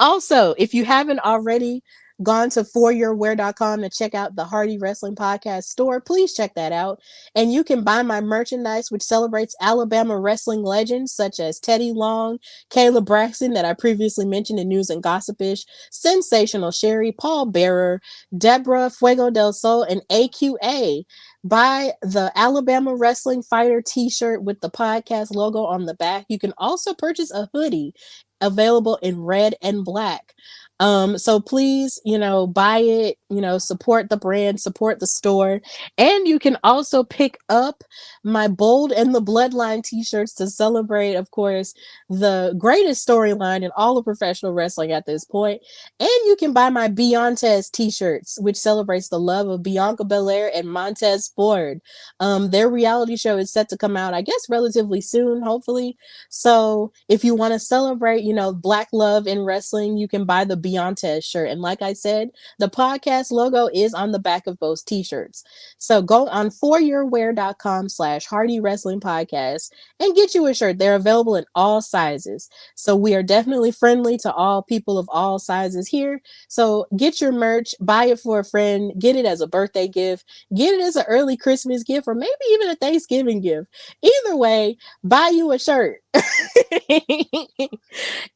Also, if you haven't already gone to foryourwear.com to check out the Hardy Wrestling Podcast store, please check that out. And you can buy my merchandise, which celebrates Alabama wrestling legends such as Teddy Long, Kayla Braxton, that I previously mentioned in News and Gossipish, Sensational Sherry, Paul Bearer, Deborah Fuego del Sol, and AQA. Buy the Alabama Wrestling Fighter t-shirt with the podcast logo on the back. You can also purchase a hoodie available in red and black. So please, buy it, support the brand, support the store. And you can also pick up my Bold and the Bloodline t-shirts to celebrate, of course, the greatest storyline in all of professional wrestling at this point. And you can buy my Beyonce t-shirts, which celebrates the love of Bianca BelAir and Montez Ford. Their reality show is set to come out, I guess, relatively soon, hopefully. So if you want to celebrate, Black love in wrestling, you can buy the Beyonce shirt. And like I said, the podcast podcast logo is on the back of both t-shirts. So go on foryourwear.com/Hardy Wrestling Podcast and get you a shirt. They're available in all sizes. So we are definitely friendly to all people of all sizes here. So get your merch, buy it for a friend, get it as a birthday gift, get it as an early Christmas gift, or maybe even a Thanksgiving gift. Either way, buy you a shirt.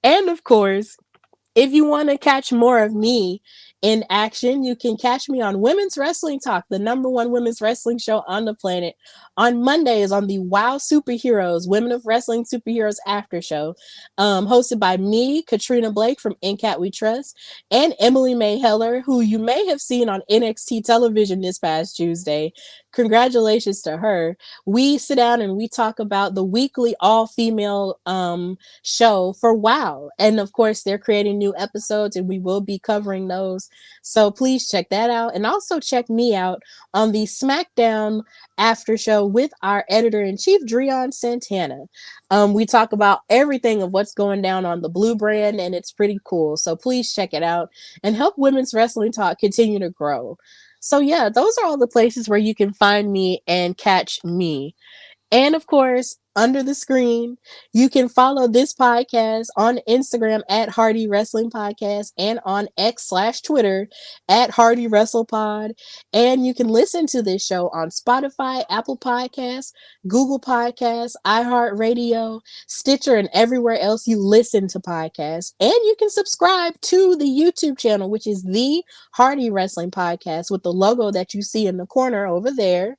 And of course, if you want to catch more of me in action, you can catch me on Women's Wrestling Talk, the number one women's wrestling show on the planet, on Mondays on the Wow Superheroes, Women of Wrestling Superheroes After Show, hosted by me, Katrina Blake from In Cat We Trust, and Emily May Heller, who you may have seen on NXT television this past Tuesday. Congratulations to her. We sit down and we talk about the weekly all-female show for WoW. And of course, they're creating new episodes and we will be covering those. So please check that out. And also check me out on the SmackDown after show with our editor-in-chief, Dreon Santana. We talk about everything of what's going down on the Blue brand, and it's pretty cool. So please check it out and help Women's Wrestling Talk continue to grow. So yeah, those are all the places where you can find me and catch me. And of course, under the screen, you can follow this podcast on Instagram at Hardy Wrestling Podcast and on X/Twitter at Hardy Wrestle Pod. And you can listen to this show on Spotify, Apple Podcasts, Google Podcasts, iHeartRadio, Stitcher, and everywhere else you listen to podcasts. And you can subscribe to the YouTube channel, which is the Hardy Wrestling Podcast with the logo that you see in the corner over there.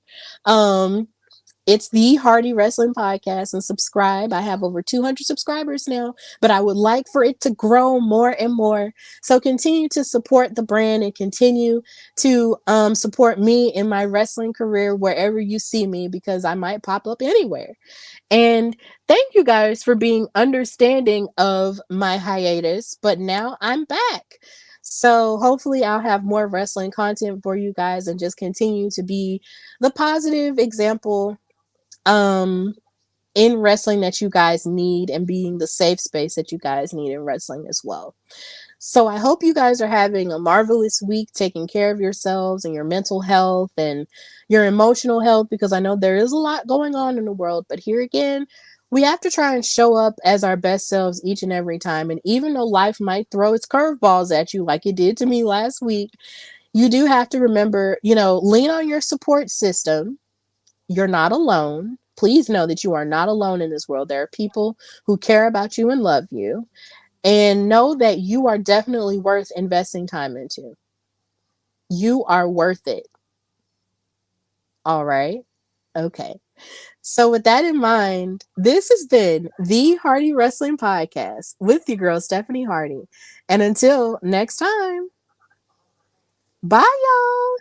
It's the Hardy Wrestling Podcast, and subscribe. I have over 200 subscribers now, but I would like for it to grow more and more. So continue to support the brand and continue to support me in my wrestling career wherever you see me, because I might pop up anywhere. And thank you guys for being understanding of my hiatus, but now I'm back. So hopefully I'll have more wrestling content for you guys and just continue to be the positive example in wrestling that you guys need, and being the safe space that you guys need in wrestling as well. So I hope you guys are having a marvelous week, taking care of yourselves and your mental health and your emotional health, because I know there is a lot going on in the world. But here again, we have to try and show up as our best selves each and every time. And even though life might throw its curveballs at you like it did to me last week, you do have to remember, lean on your support system. You're not alone. Please know that you are not alone in this world. There are people who care about you and love you. And know that you are definitely worth investing time into. You are worth it. All right? Okay. So with that in mind, this has been the Hardy Wrestling Podcast with your girl, Stephanie Hardy. And until next time, bye, y'all.